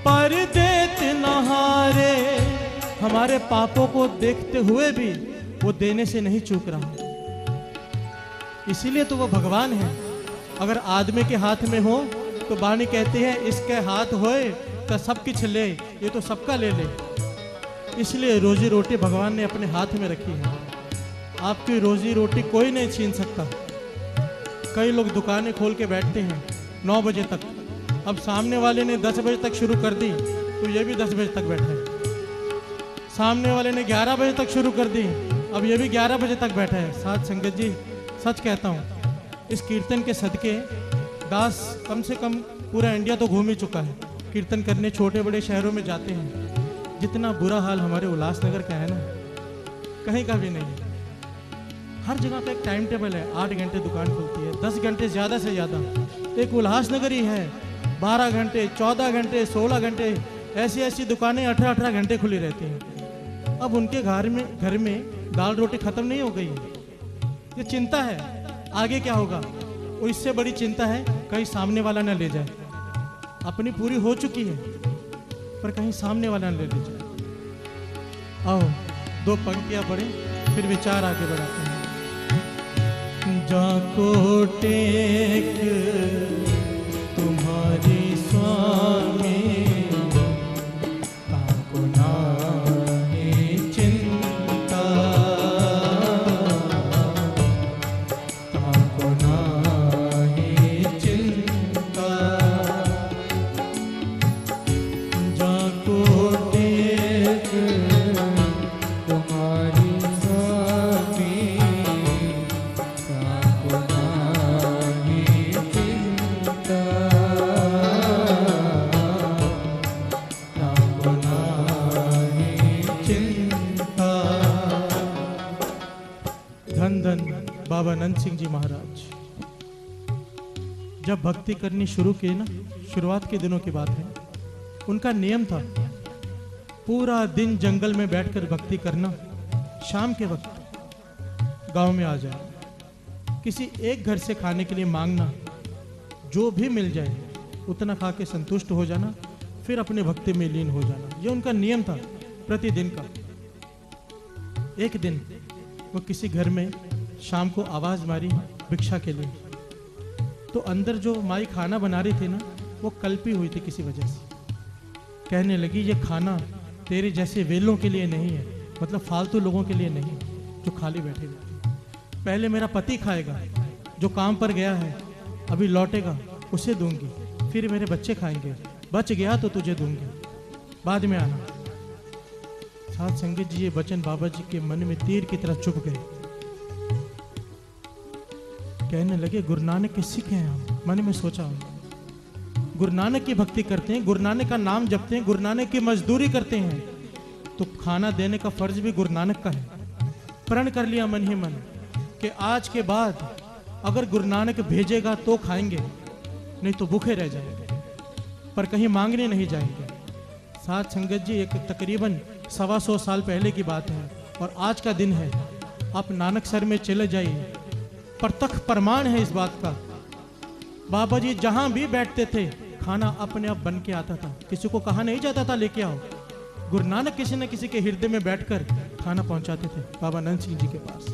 पर देत नहारे। हमारे पापों को देखते हुए भी वो देने से नहीं चूक रहा, इसीलिए तो वो भगवान है। अगर आदमी के हाथ में हो तो बानी कहती है इसके हाथ होए तो सब कुछ ले, ये तो सबका ले ले। इसलिए रोजी रोटी भगवान ने अपने हाथ में रखी है। आपकी रोजी रोटी कोई नहीं छीन सकता। कई लोग दुकानें खोल के बैठते हैं 9 बजे तक, अब सामने वाले ने 10 बजे तक शुरू कर दी तो ये भी 10 बजे तक बैठा है। सामने वाले ने 11 बजे तक शुरू कर दी, अब ये भी 11 बजे तक बैठा है। साथ संगत जी सच कहता हूँ, इस कीर्तन के सदके दास कम से कम पूरा इंडिया तो घूम ही चुका है। कीर्तन करने छोटे बड़े शहरों में जाते हैं। जितना बुरा हाल हमारे उल्लासनगर का है ना, कहीं का भी नहीं। हर जगह का एक टाइम टेबल है, 8 घंटे दुकान खुलती है, 10 घंटे ज़्यादा से ज़्यादा। एक उल्लासनगर ही है 12 घंटे, 14 घंटे, 16 घंटे, ऐसी ऐसी दुकानें 18-18 घंटे खुली रहती हैं। अब उनके घर में दाल रोटी ख़त्म नहीं हो गई। ये चिंता है आगे क्या होगा। वो इससे बड़ी चिंता है कहीं सामने वाला ना ले जाए। अपनी पूरी हो चुकी है पर कहीं सामने वाला ना ले जाए। आओ 2 पंक्तियां पढ़े फिर विचार आगे बढ़ाते हैं। जाको टेक तुम्हारी स्वामी, ताको नाहि चिंता, ताको नाहि चिंता। जाको टेक तुम्हारी स्वामी, ताको नाहि चिंता, ताको नाहि चिंता। धन धन बाबा नंद सिंह जी महाराज जब भक्ति करनी शुरू की ना, शुरुआत के दिनों की बात है, उनका नियम था पूरा दिन जंगल में बैठकर भक्ति करना। शाम के वक्त गांव में आ जाए, किसी एक घर से खाने के लिए मांगना, जो भी मिल जाए उतना खा के संतुष्ट हो जाना, फिर अपने भक्ति में लीन हो जाना। ये उनका नियम था प्रतिदिन का। एक दिन वो किसी घर में शाम को आवाज़ मारी भिक्षा के लिए, तो अंदर जो माई खाना बना रही थी ना, वो कल्पी हुई थी किसी वजह से। कहने लगी ये खाना तेरे जैसे वेलों के लिए नहीं है, मतलब फालतू लोगों के लिए नहीं जो खाली बैठे हुए। पहले मेरा पति खाएगा, जो काम पर गया है अभी लौटेगा उसे दूंगी, फिर मेरे बच्चे खाएंगे, बच गया तो तुझे दूंगी, बाद में आना। साथ संगत जी ये वचन बाबा जी के मन में तीर की तरह चुभ गए। कहने लगे गुरु नानक के सिख हैं हम। मन में सोचा गुरु नानक की भक्ति करते हैं, गुरु नानक का नाम जपते हैं, गुरु नानक की मजदूरी करते हैं, तो खाना देने का फर्ज भी गुरु नानक का है। प्रण कर लिया मन ही मन कि आज के बाद अगर गुरु नानक भेजेगा तो खाएंगे, नहीं तो भूखे रह जाएंगे, पर कहीं मांगने नहीं जाएंगे। साथ संगत जी एक तकरीबन 125 साल पहले की बात है और आज का दिन है। आप नानकसर में चले जाइए, प्रत्यक्ष प्रमाण है इस बात का। बाबा जी जहां भी बैठते थे खाना अपने आप बन के आता था, किसी को कहा नहीं जाता था लेके आओ। गुरु नानक किसी न किसी के हृदय में बैठकर खाना पहुंचाते थे बाबा नंद सिंह जी के पास।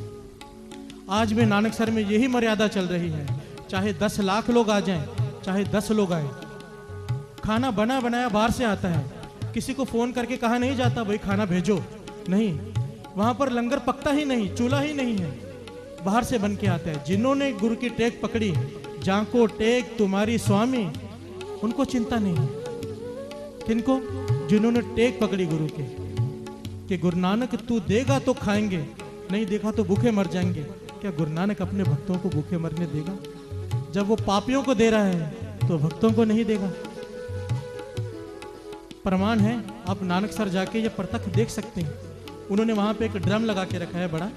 आज भी नानकसर में यही मर्यादा चल रही है, चाहे 10 लाख लोग आ जाएं, चाहे 10 लोग आए, खाना बना बनाया बाहर से आता है। किसी को फोन करके कहा नहीं जाता भाई खाना भेजो, नहीं, वहां पर लंगर पकता ही नहीं, चूल्हा ही नहीं है, बाहर से बन के आता है। जिन्होंने गुरु की टेक पकड़ी, जाको टेक तुम्हारी स्वामी, उनको चिंता नहीं है। किनको? जिन्होंने टेक पकड़ी गुरु के, कि गुरु नानक तू देगा तो खाएंगे, नहीं देखा तो भूखे मर जाएंगे। क्या गुरु नानक अपने भक्तों को भूखे मरने देगा? जब वो पापियों को दे रहा है तो भक्तों को नहीं देगा। प्रमाण है, आप नानकसर जाके ये प्रत्यक्ष देख सकते हैं। उन्होंने वहां पे एक ड्रम लगा के रखा है बड़ा,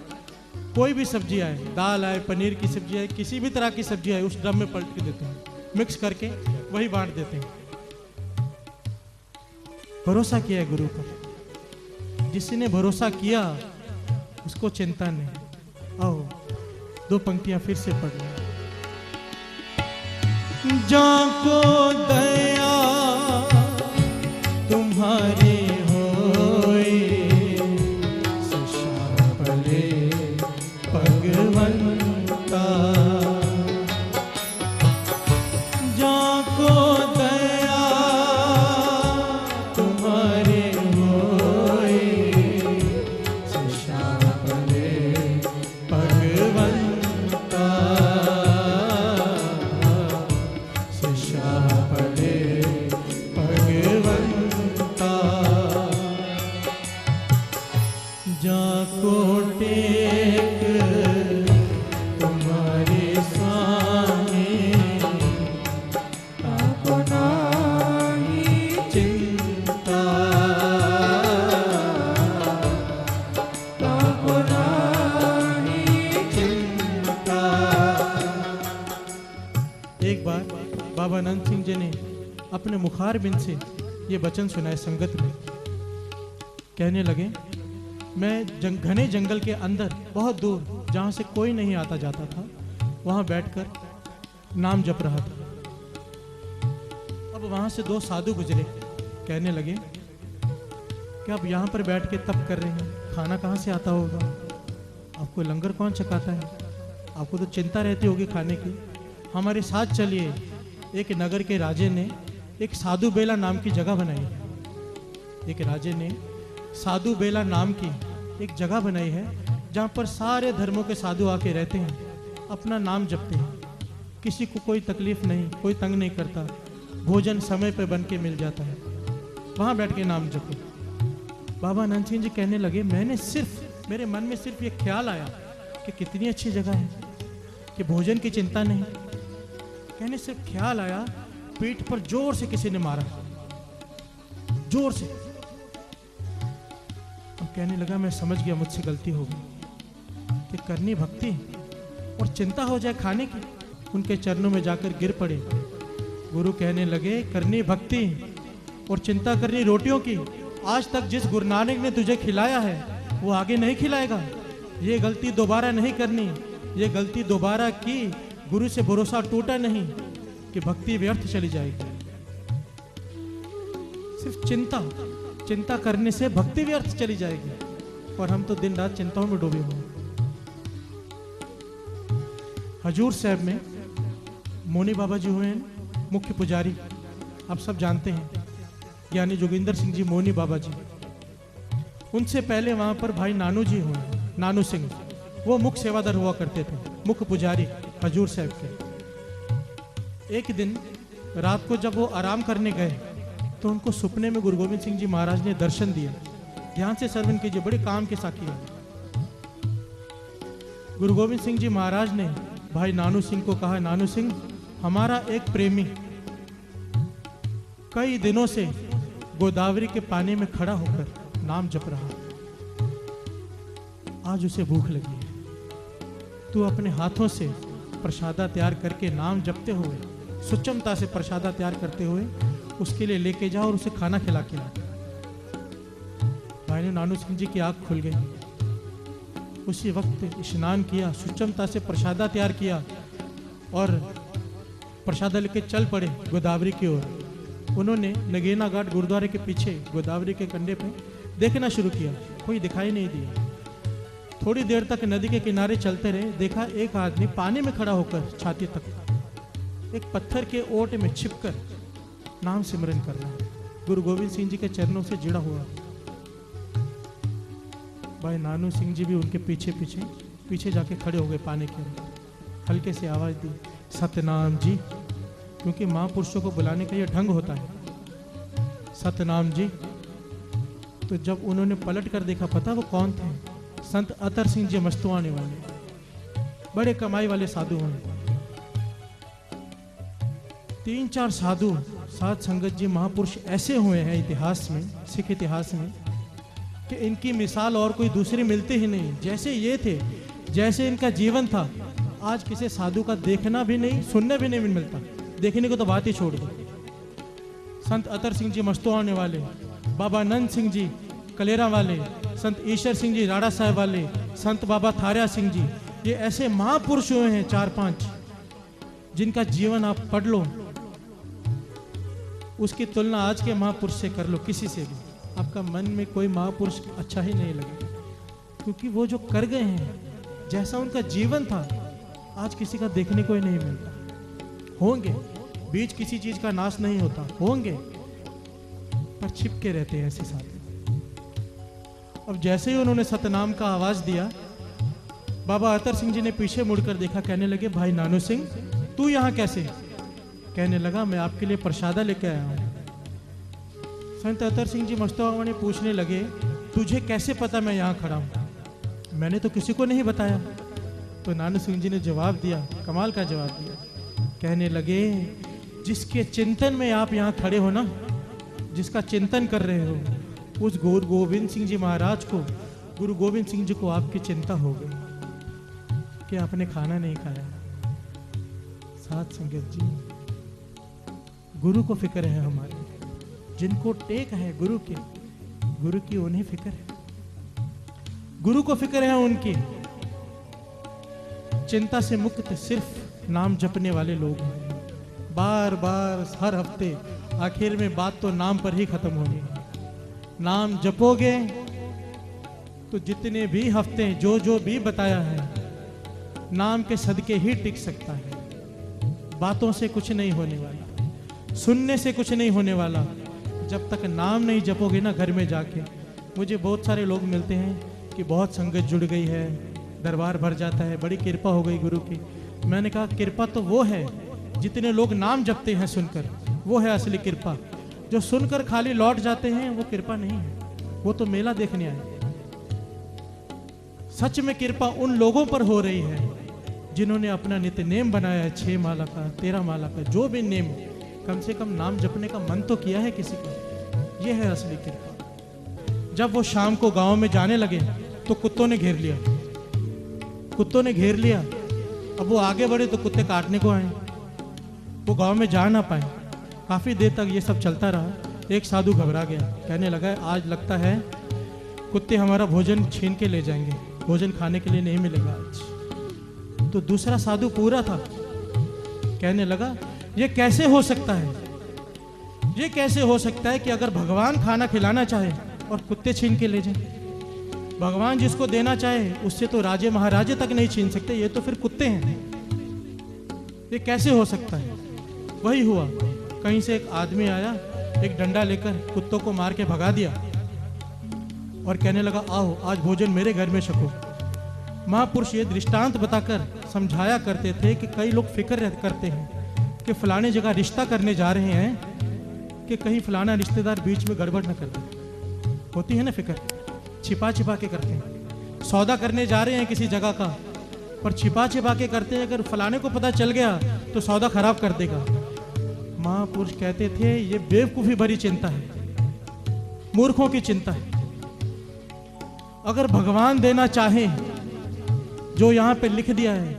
कोई भी सब्जी आए, दाल आए, पनीर की सब्जी आए, किसी भी तरह की सब्जी आए, उस ड्रम में पलट के देते हैं, मिक्स करके वही बांट देते हैं। भरोसा किया है गुरु पर। जिसने भरोसा किया उसको चिंता नहीं। आओ 2 पंक्तियां फिर से पढ़ लें। जाको दया तुम्हारी होए, सशापले भगवंता। जाको दया तुम्हारी होए, सशापले भगवंता, सशापले भगवंता। जाको टेक तुम्हारे स्वामी, ताको नाही चिंता, ताको नाही चिंता। एक बार बाबा अनंत सिंह जी ने अपने मुखार बिंद से ये वचन सुनाए संगत में। कहने लगे, मैं घने जंगल के अंदर बहुत दूर, जहाँ से कोई नहीं आता जाता था, वहाँ बैठकर नाम जप रहा था। अब वहाँ से 2 साधु गुजरे। कहने लगे कि आप यहाँ पर बैठ के तप कर रहे हैं, खाना कहाँ से आता होगा? आपको लंगर कौन छकाता है? आपको तो चिंता रहती होगी खाने की। हमारे साथ चलिए। एक नगर के राजे ने एक साधु बेला नाम की जगह बनाई है। एक राजे ने साधु बेला नाम की एक जगह बनाई है, जहाँ पर सारे धर्मों के साधु आके रहते हैं, अपना नाम जपते हैं। किसी को कोई तकलीफ नहीं, कोई तंग नहीं करता, भोजन समय पे बन के मिल जाता है। वहाँ बैठ के नाम जपो। बाबा अनंत सिंह जी कहने लगे, मेरे मन में सिर्फ ये ख्याल आया कि कितनी अच्छी जगह है कि भोजन की चिंता नहीं। कहने सिर्फ ख्याल आया, पीठ पर जोर से किसी ने मारा, जोर से। अब कहने लगा, मैं समझ गया मुझसे गलती हो गई कि करनी भक्ति और चिंता हो जाए खाने की। उनके चरणों में जाकर गिर पड़े। गुरु कहने लगे, करनी भक्ति और चिंता करनी रोटियों की। आज तक जिस गुरु नानक ने तुझे खिलाया है वो आगे नहीं खिलाएगा। ये गलती दोबारा नहीं करनी। ये गलती दोबारा की, गुरु से भरोसा टूटा नहीं कि भक्ति व्यर्थ चली जाएगी। सिर्फ चिंता करने से भक्ति व्यर्थ चली जाएगी। और हम तो दिन रात चिंताओं में डूबे हुए। हजूर साहब में मोनी बाबा जी हुए हैं मुख्य पुजारी, आप सब जानते हैं, ज्ञानी जोगिंदर सिंह जी मोनी बाबा जी। उनसे पहले वहां पर भाई नानू जी हुए, नानू सिंह, वो मुख्य सेवादार हुआ करते थे, मुख्य पुजारी हजूर साहब के। एक दिन रात को जब वो आराम करने गए तो उनको सपने में गुरु गोविंद सिंह जी महाराज ने दर्शन दिया। ध्यान से श्रवण कीजिए, बड़े काम के साथी है। गुरु गोविंद सिंह जी महाराज ने भाई नानू सिंह को कहा, नानू सिंह, हमारा एक प्रेमी कई दिनों से गोदावरी के पानी में खड़ा होकर नाम जप रहा, आज उसे भूख लगी है। तू अपने हाथों से प्रसादा तैयार करके नाम जपते हुए, सुचमता से प्रसादा तैयार करते हुए उसके लिए लेके जाओ और उसे खाना खिला के ला। भाई ने नानू सिंह जी की आंख खुल गई। उसी वक्त स्नान किया, सुचमता से प्रसादा तैयार किया और प्रसादा लेके चल पड़े गोदावरी की ओर। उन्होंने नगीना घाट गुरुद्वारे के पीछे गोदावरी के कंढे पे देखना शुरू किया, कोई दिखाई नहीं दिया। थोड़ी देर तक नदी के किनारे चलते रहे, देखा एक आदमी पानी में खड़ा होकर छाती तक एक पत्थर के ओट में छिपकर नाम सिमरन कर रहा है, गुरु गोविंद सिंह जी के चरणों से जुड़ा हुआ। भाई नानू सिंह जी भी उनके पीछे जाके खड़े हो गए पानी के अंदर। हल्के से आवाज दी, सतनाम जी, क्योंकि महापुरुषों को बुलाने का यह ढंग होता है, सतनाम जी। तो जब उन्होंने पलट कर देखा, पता वो कौन थे? संत अतर सिंह जी मस्तुआने वाले, बड़े कमाई वाले साधु हैं। 3-4 साधु साध संगत जी महापुरुष ऐसे हुए हैं इतिहास में, सिख इतिहास में, कि इनकी मिसाल और कोई दूसरी मिलती ही नहीं। जैसे ये थे, जैसे इनका जीवन था, आज किसी साधु का देखना भी नहीं, सुनने भी नहीं मिलता। देखने को तो बात ही छोड़ दो। संत अतर सिंह जी मस्तुआने वाले, बाबा नंद सिंह जी कलेरा वाले, संत ईश्वर सिंह जी राड़ा साहब वाले, संत बाबा थारिया सिंह जी, ये ऐसे महापुरुष हुए हैं 4-5, जिनका जीवन आप पढ़ लो, उसकी तुलना आज के महापुरुष से कर लो, किसी से भी, आपका मन में कोई महापुरुष अच्छा ही नहीं लगेगा। क्योंकि वो जो कर गए हैं, जैसा उनका जीवन था, आज किसी का देखने को ही नहीं मिलता। होंगे बीच किसी चीज का नाश नहीं होता, होंगे पर छिपके रहते हैं ऐसे साथ। अब जैसे ही उन्होंने सतनाम का आवाज दिया, बाबा अतर सिंह जी ने पीछे मुड़कर देखा, कहने लगे, भाई नानू सिंह, तू यहाँ कैसे? कहने लगा, मैं आपके लिए प्रसादा लेके आया हूँ। संत अतर सिंह जी मस्तुआने पूछने लगे, तुझे कैसे पता मैं यहाँ खड़ा हूँ? मैंने तो किसी को नहीं बताया। तो नानू सिंह जी ने जवाब दिया, कमाल का जवाब दिया। कहने लगे, जिसके चिंतन में आप यहाँ खड़े हो ना, जिसका चिंतन कर रहे हो, उस गुरु गोविंद सिंह जी महाराज को, गुरु गोविंद सिंह जी को आपकी चिंता हो गई कि आपने खाना नहीं खाया। साथ संगत जी, गुरु को फिक्र है हमारे, जिनको टेक है गुरु के, गुरु की उन्हें फिक्र है, गुरु को फिक्र है उनकी। चिंता से मुक्त सिर्फ नाम जपने वाले लोग हैं। बार बार हर हफ्ते आखिर में बात तो नाम पर ही खत्म होनी है। नाम जपोगे तो जितने भी हफ्ते जो भी बताया है, नाम के सदके ही टिक सकता है। बातों से कुछ नहीं होने वाला, सुनने से कुछ नहीं होने वाला। जब तक नाम नहीं जपोगे ना घर में जाके, मुझे बहुत सारे लोग मिलते हैं कि बहुत संगत जुड़ गई है, दरबार भर जाता है, बड़ी कृपा हो गई गुरु की। मैंने कहा, कृपा तो वो है जितने लोग नाम जपते हैं सुनकर, वो है असली कृपा। जो सुनकर खाली लौट जाते हैं वो कृपा नहीं है, वो तो मेला देखने आए। सच में कृपा उन लोगों पर हो रही है जिन्होंने अपना नित्य नेम बनाया है, 6 माला का, 13 माला का, जो भी नेम, कम से कम नाम जपने का मन तो किया है किसी का। ये है असली कृपा। जब वो शाम को गांव में जाने लगे तो कुत्तों ने घेर लिया, कुत्तों ने घेर लिया। अब वो आगे बढ़े तो कुत्ते काटने को आए, वो गांव में जा ना पाए। काफी देर तक ये सब चलता रहा। एक साधु घबरा गया, कहने लगा, आज लगता है कुत्ते हमारा भोजन छीन के ले जाएंगे, भोजन खाने के लिए नहीं मिलेगा आज। तो दूसरा साधु पूरा था, कहने लगा, ये कैसे हो सकता है, ये कैसे हो सकता है कि अगर भगवान खाना खिलाना चाहे और कुत्ते छीन के ले जाए? भगवान जिसको देना चाहे उससे तो राजे महाराजे तक नहीं छीन सकते, ये तो फिर कुत्ते हैं। ये कैसे हो सकता है? वही हुआ, कहीं से एक आदमी आया, एक डंडा लेकर कुत्तों को मार के भगा दिया और कहने लगा, आओ आज भोजन मेरे घर में छको। महापुरुष ये दृष्टांत बताकर समझाया करते थे कि कई लोग फिक्र करते हैं कि फलाने जगह रिश्ता करने जा रहे हैं कि कहीं फलाना रिश्तेदार बीच में गड़बड़ न कर दे। होती है ना फिक्र, छिपा छिपा के करते हैं। सौदा करने जा रहे हैं किसी जगह का, पर छिपा छिपा के करते हैं, अगर फलाने को पता चल गया तो सौदा खराब कर देगा। महापुरुष कहते थे, ये बेवकूफी भरी चिंता है, मूर्खों की चिंता है। अगर भगवान देना चाहे, जो यहाँ पे लिख दिया है,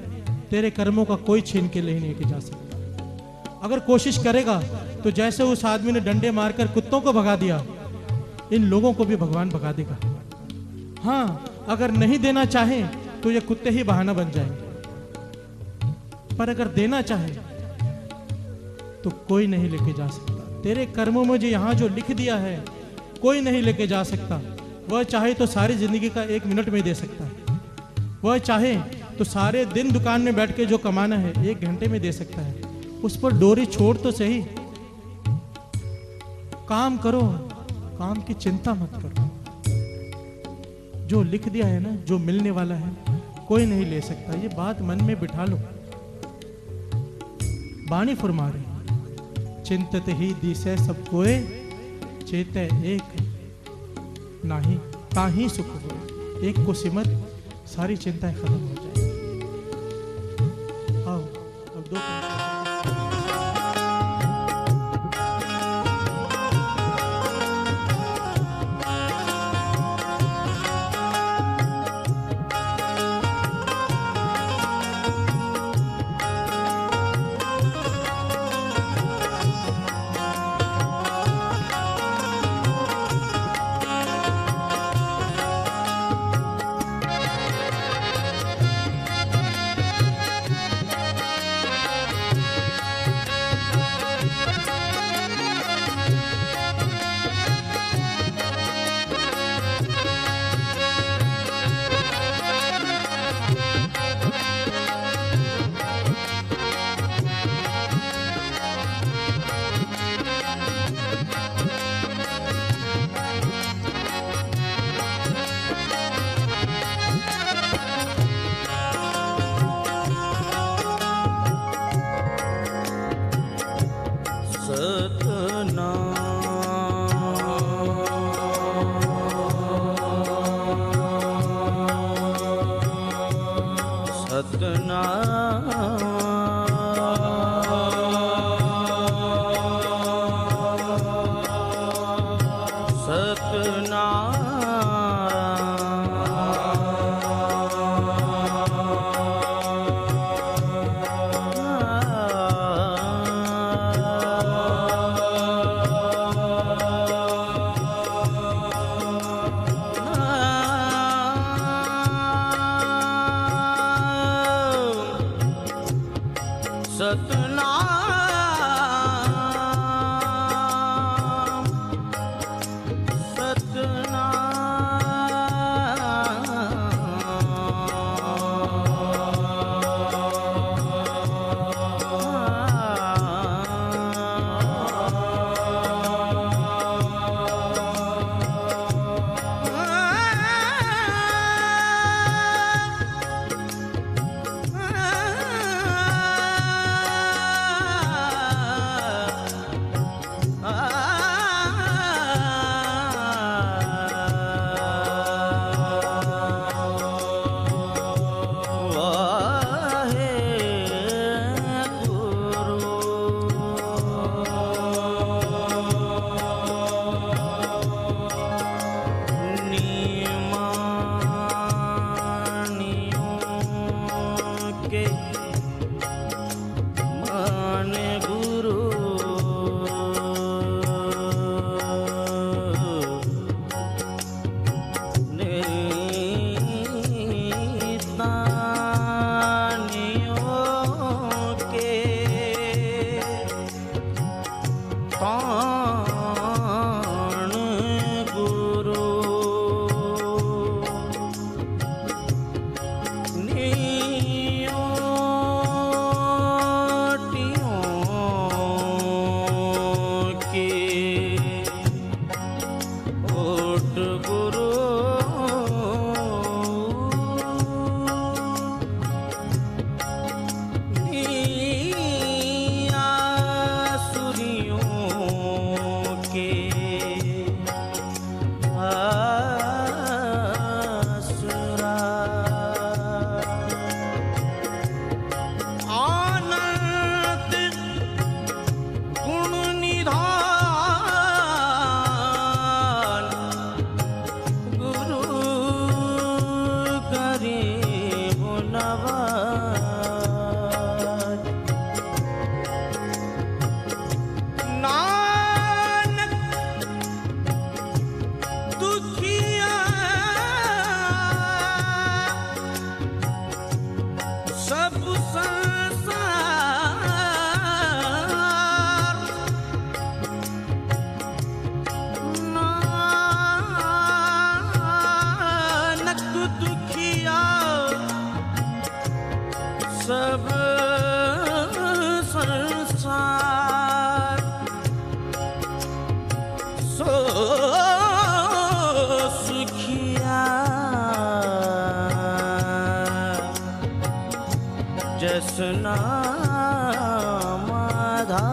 तेरे कर्मों का कोई छीन के ले नहीं जा सकता। अगर कोशिश करेगा तो जैसे उस आदमी ने डंडे मारकर कुत्तों को भगा दिया, इन लोगों को भी भगवान भगा देगा। हाँ, अगर नहीं देना चाहे तो ये कुत्ते ही बहाना बन जाएंगे, पर अगर देना चाहे तो कोई नहीं लेके जा सकता। तेरे कर्मों में जो यहाँ जो लिख दिया है, कोई नहीं लेके जा सकता। वह चाहे तो सारी जिंदगी का 1 मिनट में दे सकता है, वह चाहे तो सारे दिन दुकान में बैठ के जो कमाना है 1 घंटे में दे सकता है। उस पर डोरी छोड़ तो सही, काम करो, काम की चिंता मत करो। जो लिख दिया है ना, जो मिलने वाला है, कोई नहीं ले सकता। ये बात मन में बिठा लो। बाणी फरमा रहे, चिंतत ही दिसे सब कोय, चेते एक नाही ताही सुख होय। एक को सिमर सारी चिंताएं खत्म हो जाएंगी। आओ अब दो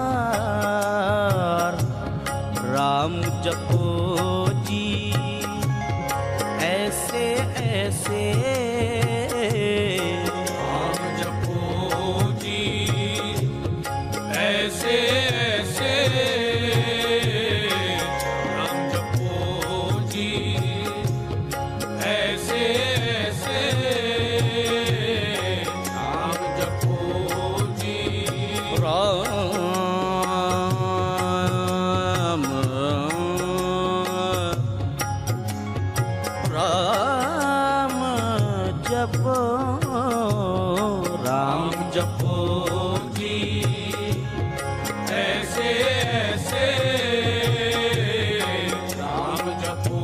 नामाधार राम जपो जी ऐसे जपो राम जपो जी ऐसे ऐसे राम जपो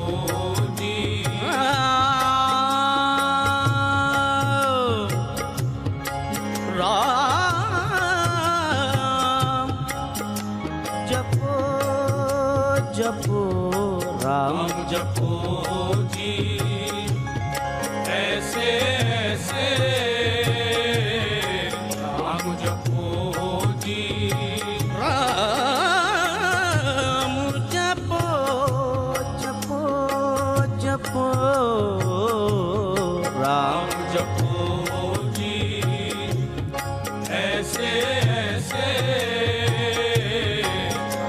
जी राम जपो जपो राम जपो जी ऐसे ऐसे राम जपो जी राम जपो जपो जपो राम जपो जी ऐसे ऐसे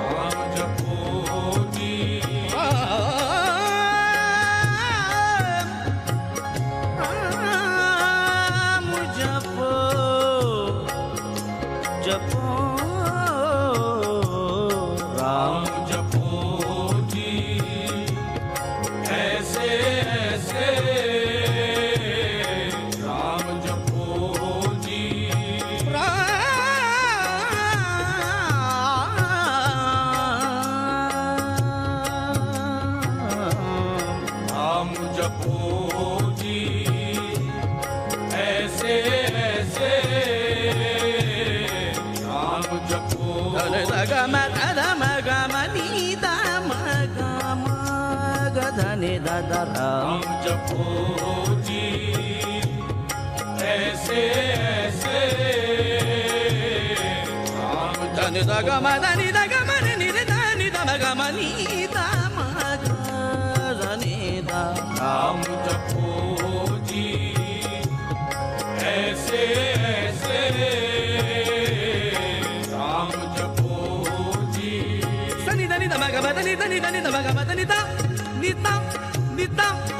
राम जपो जी राम जपो जपो राम जपो जी ऐसे ऐसे राम जपो जी राम जपो जी ऐसे ऐसे राम जपो राम जपो जी ऐसे ऐसे राम राम जपो जी ऐसे ऐसे राम जपो जी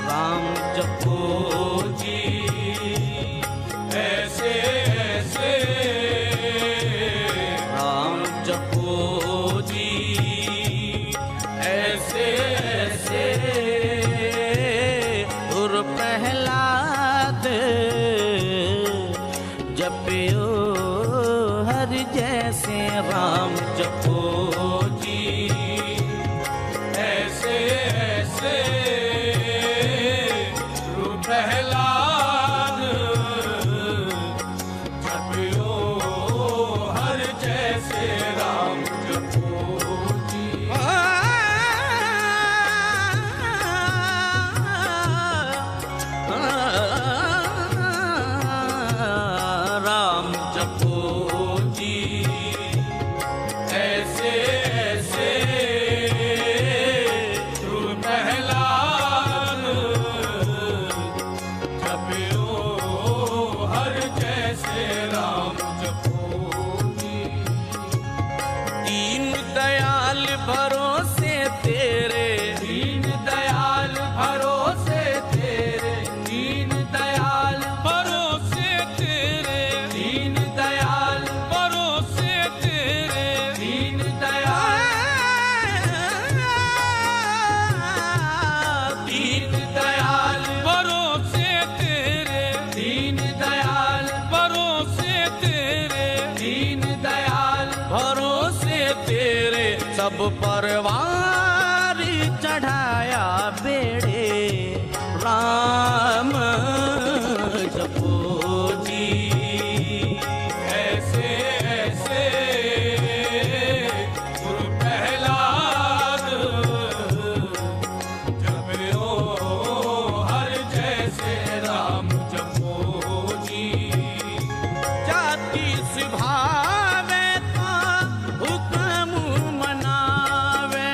राम जपो जी ऐसे ऐसे राम जपो जी ऐसे ऐसे गुर प्रहलाद जपियो हर जैसे राम जपो जी ऐसे ऐसे प्रहलाद जपियो हर जैसे राम जपो जी राम जपो जी ऐसे ऐसे प्रहलाद जपियो हर जैसे राम जपो जी दीन दयाल भरोसे तेरे दीन दयाल भरोसे तेरे दीन दयाल भरोसे तेरे दीन दयाल भरोसे तेरे दीन दयाल दीन दयाल भरोसे तेरे दीन दयाल भरोसे तेरे दीन दयाल भरोसे तेरे सब परवार चढ़ाया बेड़े राम जपो जी ऐसे ऐसे गुरु प्रहलाद जपियो हर जैसे राम जपो जी जाति स्वभावे का हुक्म मनावे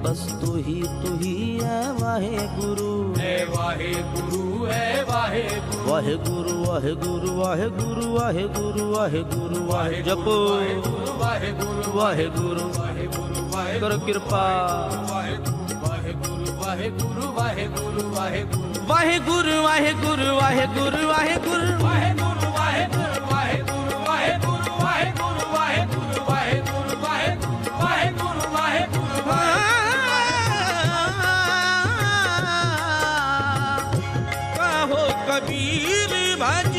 बस तू ही है वाहे गुरु है वाहे गुरु है वाहे गुरु वाहे गुरु वाहे गुरु वाहे गुरु वाहे गुरु वाहे गुरु वाहे जपो वाहे गुरु वाहे गुरु वाहे गुरु वाहे कर कृपा वाहे गुरु वाहे गुरु वाहे गुरु वाहे गुरु वाहे गुरु वाहे गुरु वाहे गुरु वाहे गुरु वाहे गुरु वाहे गुरु वाहे गुरु वाहे गुरु वाहे गुरु वाहे गुरु वाहे गुरु वाहे गुरु वाहे गुरु वाहे गुरु कहो कबीर भज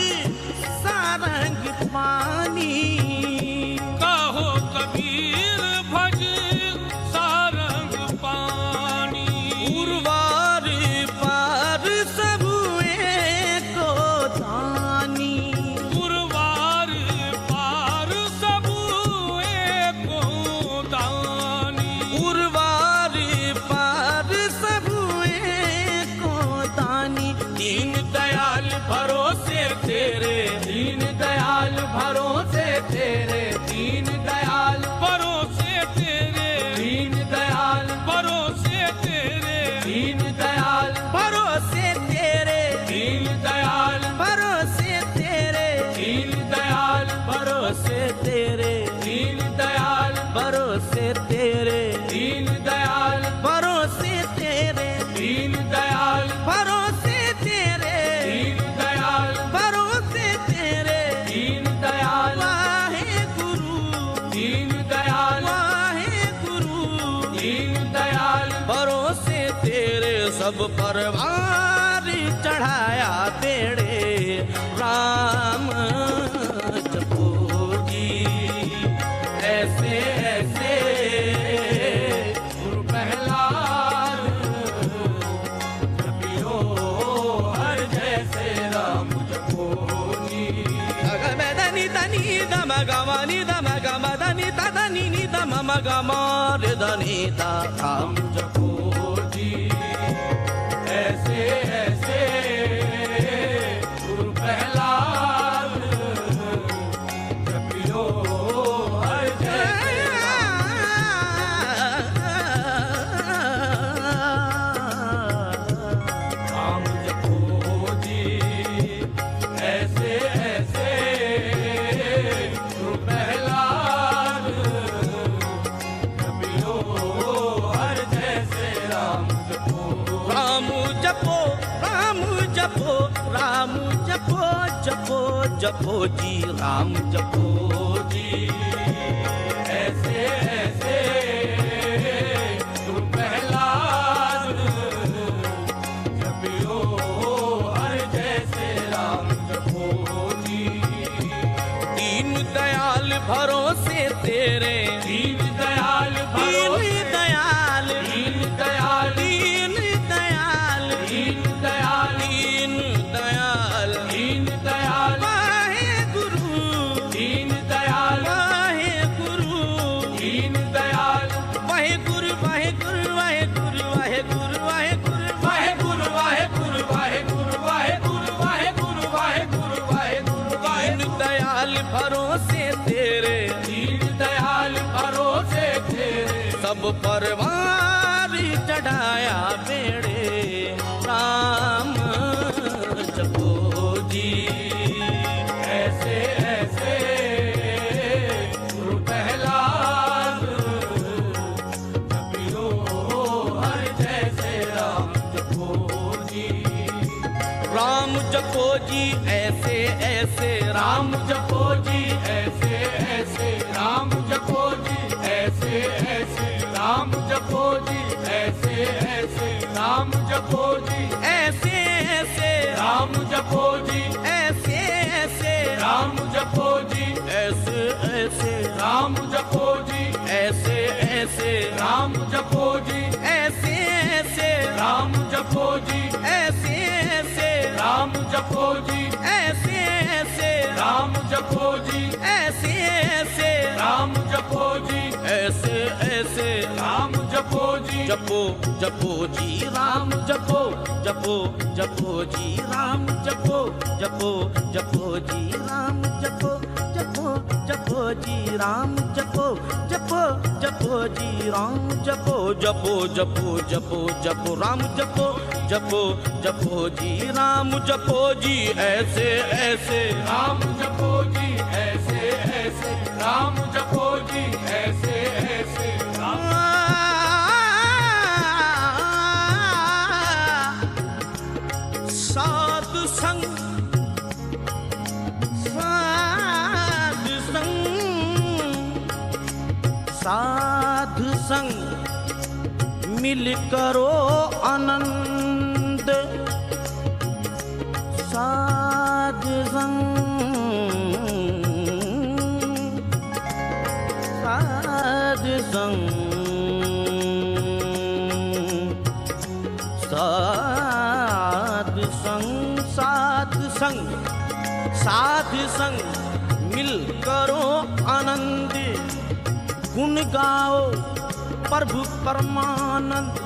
सारंग पानी कहो कबीर भज सारंग पानी उर्वार पार सब एको दानी गुरुवार पार सब एको दानी उर्वार पार सब एको दानी दीन दयाल भरोसे तेरे दीन दयाल भरोसे तेरे दीन दयाल भरोसे तेरे दीन दयाल भरोसे तेरे दीन दयाल भरोसे तेरे दीन दयाल भरोसे तेरे दीन दयाल भरोसे तेरे दीन दयाल भरोसे तेरे दीन दयाल भरोसे तेरे दीन दयाल भरोसे तेरे दीन दयाल भरोसे तेरे दीन दयाल वाहे गुरु दीन दयाल वाहे गुरु दीन दयाल भरोसे तेरे सब परवार चढ़ाया बेड़े राम जपो जी ऐसे ऐसे गुरु प्रहलाद जपियो हर जैसे राम जपोनी नी धनी दम गमनी दम गम धनी तनी नी दम गमर धनी राम जपो जी ऐसे ऐसे गुरु प्रहलाद जपियो हर जैसे राम जपो जी ऐसे ऐसे गुरु प्रहलाद जपियो हर जैसे राम जपो राम जपो राम जपो राम जपो जपो जपो जी राम जपो जी ऐसे ऐसे गुरु प्रहलाद जपियो हर जैसे राम जपो जी दीन दयाल भरोसे तेरे दीन दयाल दीन भरोसे दयाल दीन दयाल दीन दयाल दीन दयाल दीन दयाल दीन दयाल वाहे गुरु दीन दयाल वाहे गुरु दीन दयाल वाहे गुरु वाहे गुरु वाहे गुरु वाहे गुरु वाहे गुरु वाहे गुरु वाहे गुरु वाहे गुरु वाहे गुरु वाहे गुरु वाहे गुरु वाहे दीन दयाल भरोसे तेरे दीन दयाल भरोसे तेरे सब परवार चढ़ाया बेड़े राम जपो जी ऐसे ऐसे गुरु प्रहलाद जपियो हर जैसे राम जपो जी राम जपो जी ऐसे ऐसे राम जपो जी ऐसे ऐसे राम जपो जी ऐसे ऐसे राम जपो जी ऐसे ऐसे राम जपो जी ऐसे ऐसे राम जपो जी ऐसे ऐसे राम जपो जी ऐसे ऐसे राम जपो जी ऐसे ऐसे राम जपो जी ऐसे ऐसे राम जपो जी ऐसे ऐसे राम जपो जी ऐसे ऐसे राम जपो जी ऐसे ऐसे राम जपो जी ऐसे ऐसे राम जपो जी जपो जपो जी राम जपो जपो जपो जी राम जपो जपो जपो जी राम जपो जपो जपो जी राम जपो जपो जपो जी राम जपो जपो जपो जपो जपो राम जपो जपो जपो जी राम जपो जी ऐसे ऐसे राम जपो जी ऐसे ऐसे राम जपो जी ऐसे ऐसे राम साधु संग साधु संग साधु संग मिल करो आनंद साधु संग साधु संग साधु संग साधु संग साधु संग मिल करो आनंद गुण गाओ प्रभु परमानंद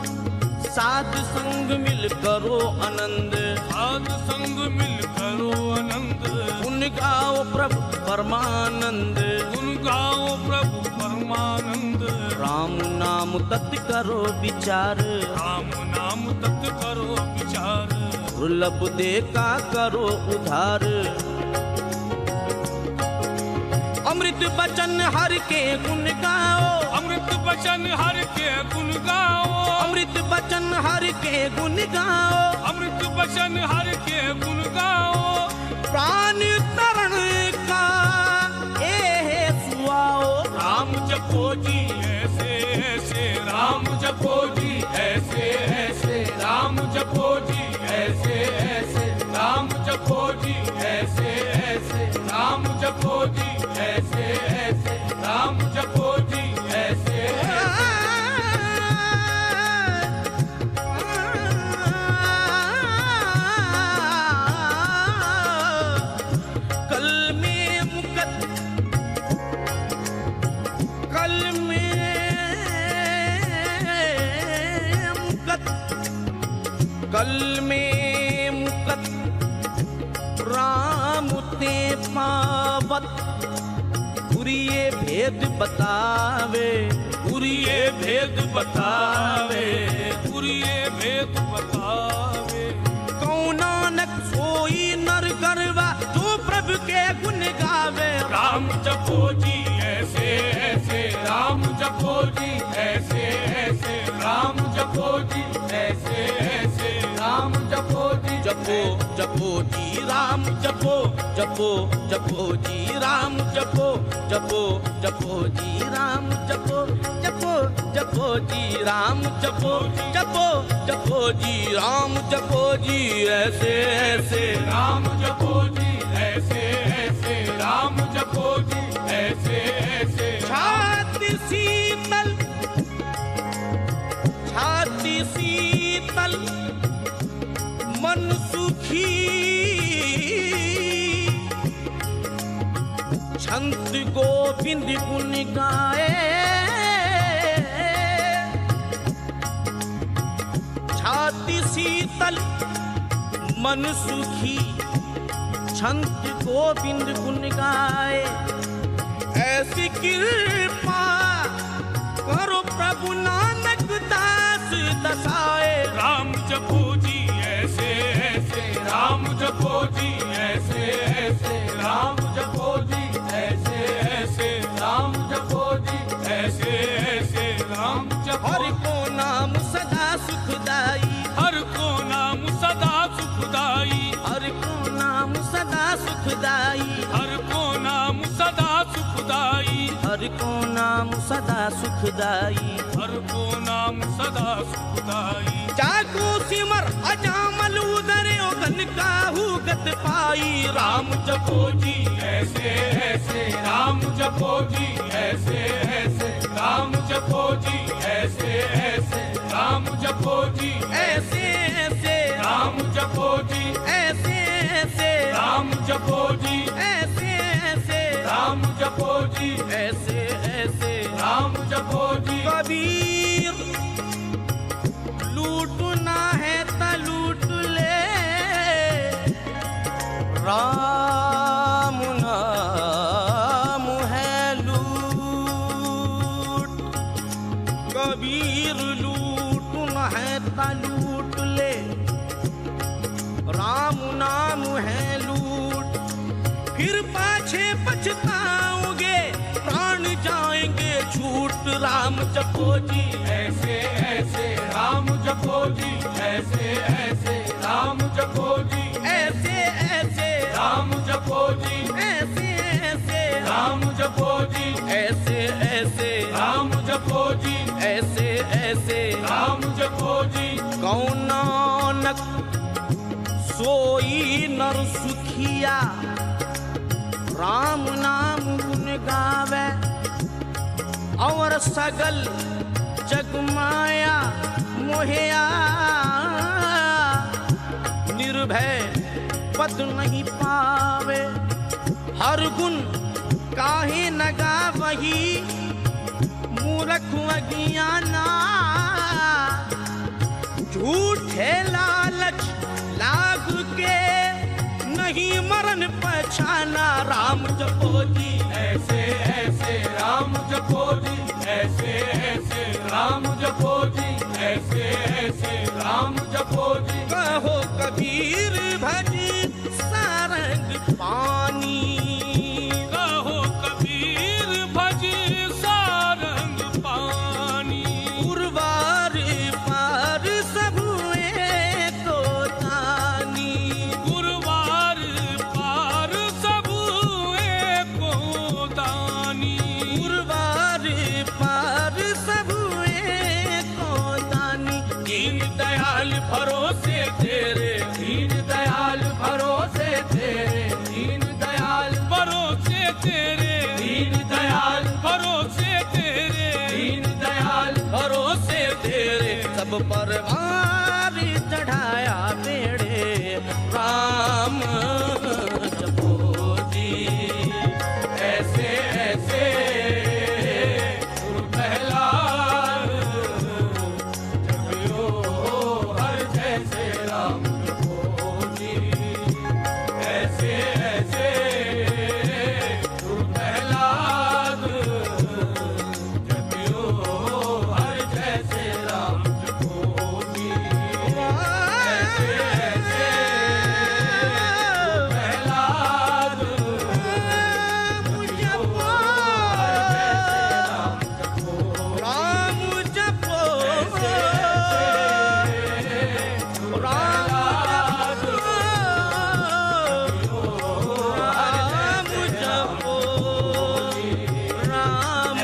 साधु संग मिल करो आनंद साधु संग मिल करो आनंद गुण गाओ प्रभु परमानंद गुण गाओ प्रभु परमानंद राम नाम तत् करो विचार राम नाम तत् करो विचार दुर्लभ देखा करो उधार अमृत बचन हर के गुण गाओ अमृत वचन हर के गुण गाओ अमृत बचन हर के गुण गाओ अमृत वचन हर के गुण गाओ प्राण तरण का ए सुआओ राम जपो जी ऐसे ऐसे राम जपो जी ऐसे ऐसे राम जपो जी ऐसे ऐसे राम जपो जी ऐसे ऐसे राम जपो जी ऐसे ऐसे राम जपो जी ऐसे ऐसे कल में मुकत कल में मुकत कल में मुकत राम ते पावत पुरिये भेद बतावे पुरिये भेद बतावे पुरिये भेद बतावे कौन नानक सोई नर गरवा जो प्रभु के गुण गावे राम जपो जी ऐसे ऐसे राम जपो जी ऐसे ऐसे राम जपो जी ऐसे ऐसे राम जपो जी जपो जपो जी राम जपो जपो जपो जी राम जपो जपो जपो जी राम जपो जपो जपो जी राम जपो जपो जपो जी राम जपो जी ऐसे ऐसे राम जपो जी ऐसे ऐसे राम जपो जी ऐसे ऐसे छाती शीतल छाती शीतल मन सुखी छंत गोविंद गुण गाए छाती शीतल मन सुखी छंत गोविंद गुण गाए ऐसी कृपा करो प्रभु नानक दास दसाए राम जपो जी ऐसे ऐसे राम जपो जी ऐसे ऐसे राम जपो जी ऐसे ऐसे राम जपो जी ऐसे ऐसे राम जपो हर को नाम सदा सुखदाई हर को नाम सदा सुखदाई हर को नाम सदा सुखदाई हर को नाम सदा सुखदाई हर को नाम सदा सुखदाई हर को नाम सदा सुखदाई जागो सिमर अजामल उदरे ओगन काहू गत पाई राम जपो जी ऐसे ऐसे राम जपो जी ऐसे ऐसे राम जपो जी ऐसे ऐसे राम जपो जी ऐसे ऐसे राम जपो जी ऐसे ऐसे राम जपो जी ऐसे ऐसे राम जपो जी ऐसे ऐसे राम जपो जी कबीर लूटना है त लूट ले राम नाम है लूट कबीर लूट न है ता लूट ले, राम नाम है लूट, फिर पाछे पछताओगे, प्राण जाएंगे छूट। राम जपो जी ऐसे ऐसे राम जपो जी, ऐसे ऐसे राम जपो जी, ऐसे ऐसे राम जपो जी, ऐसे ऐसे राम जपो जी, ऐसे ऐसे राम जपो जी, ऐसे ऐसे राम जपो जी। कौन नानक सोई नर सुखिया, राम नाम गुण गावे, और सगल जग माया मोहिया, निर्भय पद नहीं पावे, हर गुण काहे न गावही, मूर्ख अज्ञाना, झूठे लालच लाग के नहीं मरण पहचाना। राम जपो जी ऐसे ऐसे राम जपो जी, ऐसे ऐसे राम जपो जी, ऐसे ऐसे राम जपो जी। कहो कबीर भजी सारंग पानी, कहो कबीर भज सारंग पानी, गुरवार पार सब एको दानी, गुरवार पार सब एको दानी, गुरवार पार सब एको दानी। दीन दयाल भरोसे तेरे, दीन दयाल भरोसे तेरे, दीन दयाल भरोसे तेरे, दीन दयाल भरोसे तेरे, दीन दयाल भरोसे तेरे सब परवार चढ़ाया बेड़े। राम जपो जी ऐसे ऐसे प्रहलाद जपियो हर जैसे राम जपो जी, ऐसे ऐसे प्रहलाद जपियो हर जैसे राम जपो जी, ऐसे ऐसे प्रहलाद राम जपो, राम जपो, राम जपो, राम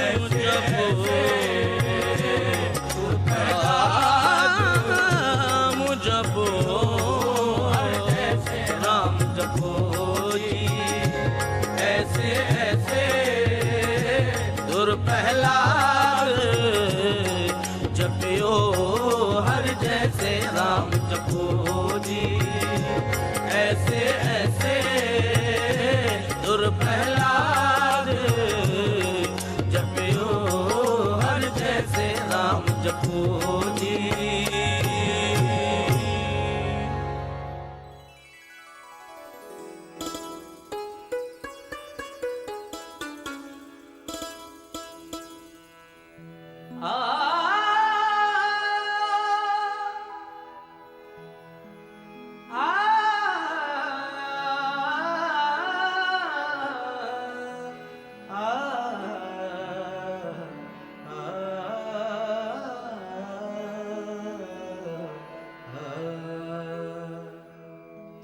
जपो, राम जपो जी ऐसे ऐसे दुर्प्रहलाद जपियो हर जैसे राम जपो जी, ऐसे ऐसे दुर्प्रहलाद जपियो हर जैसे राम जपो जी।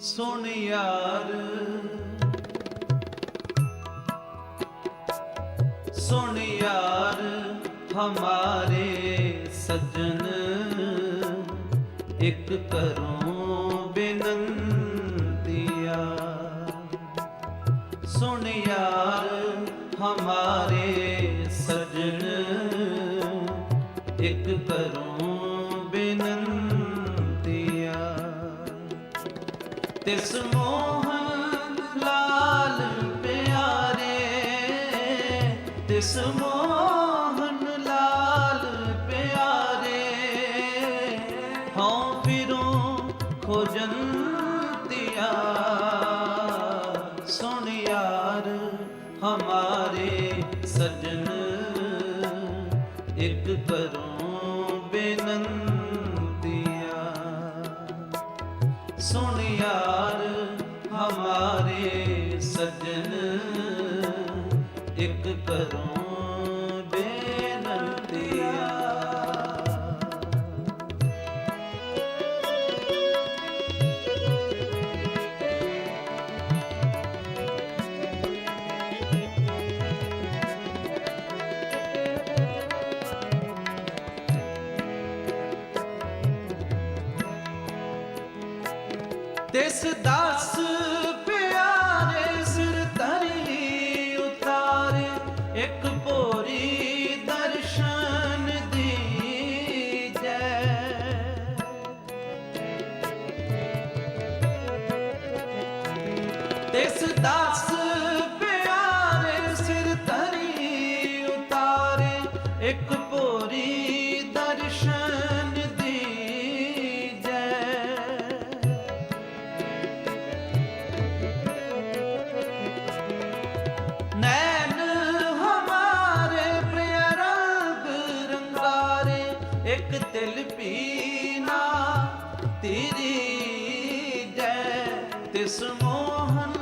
सुन यार, सुन यार हमारे सजन, एक करूं बिनंतिया। सुन यार हमारे सजन, एक करूं बिनंतिया। तिस मोहन लाल प्यारे, तिस मोहन लाल प्यारे, हाँ फिरों खोजंतिया। सुन यार हमारे सजन, एक करूं ਇੱਕ ਕਰੂੰ ਬੇਨੰਤੀਆ। ਤਿਸ ਦਾਸ ਪਿਆਰੇ ਸਿਰ ਧਰੀ ਉਤਾਰੇ, ਇੱਕ ਭੋਰੀ ਦਰਸ਼ਨ ਦੀਜੈ। ਤਿਸ ਦਾਸ ਪਿਆਰੇ ਸਿਰ ਧਰੀ ਉਤਾਰੇ, ਇੱਕ ਭੋਰੀ ਦਰਸ਼ਨ ਦੀਜੈ। नैन हमारे प्रिय रंग रंगारे, एक तिल पीना तेरी जय। तिस मोहन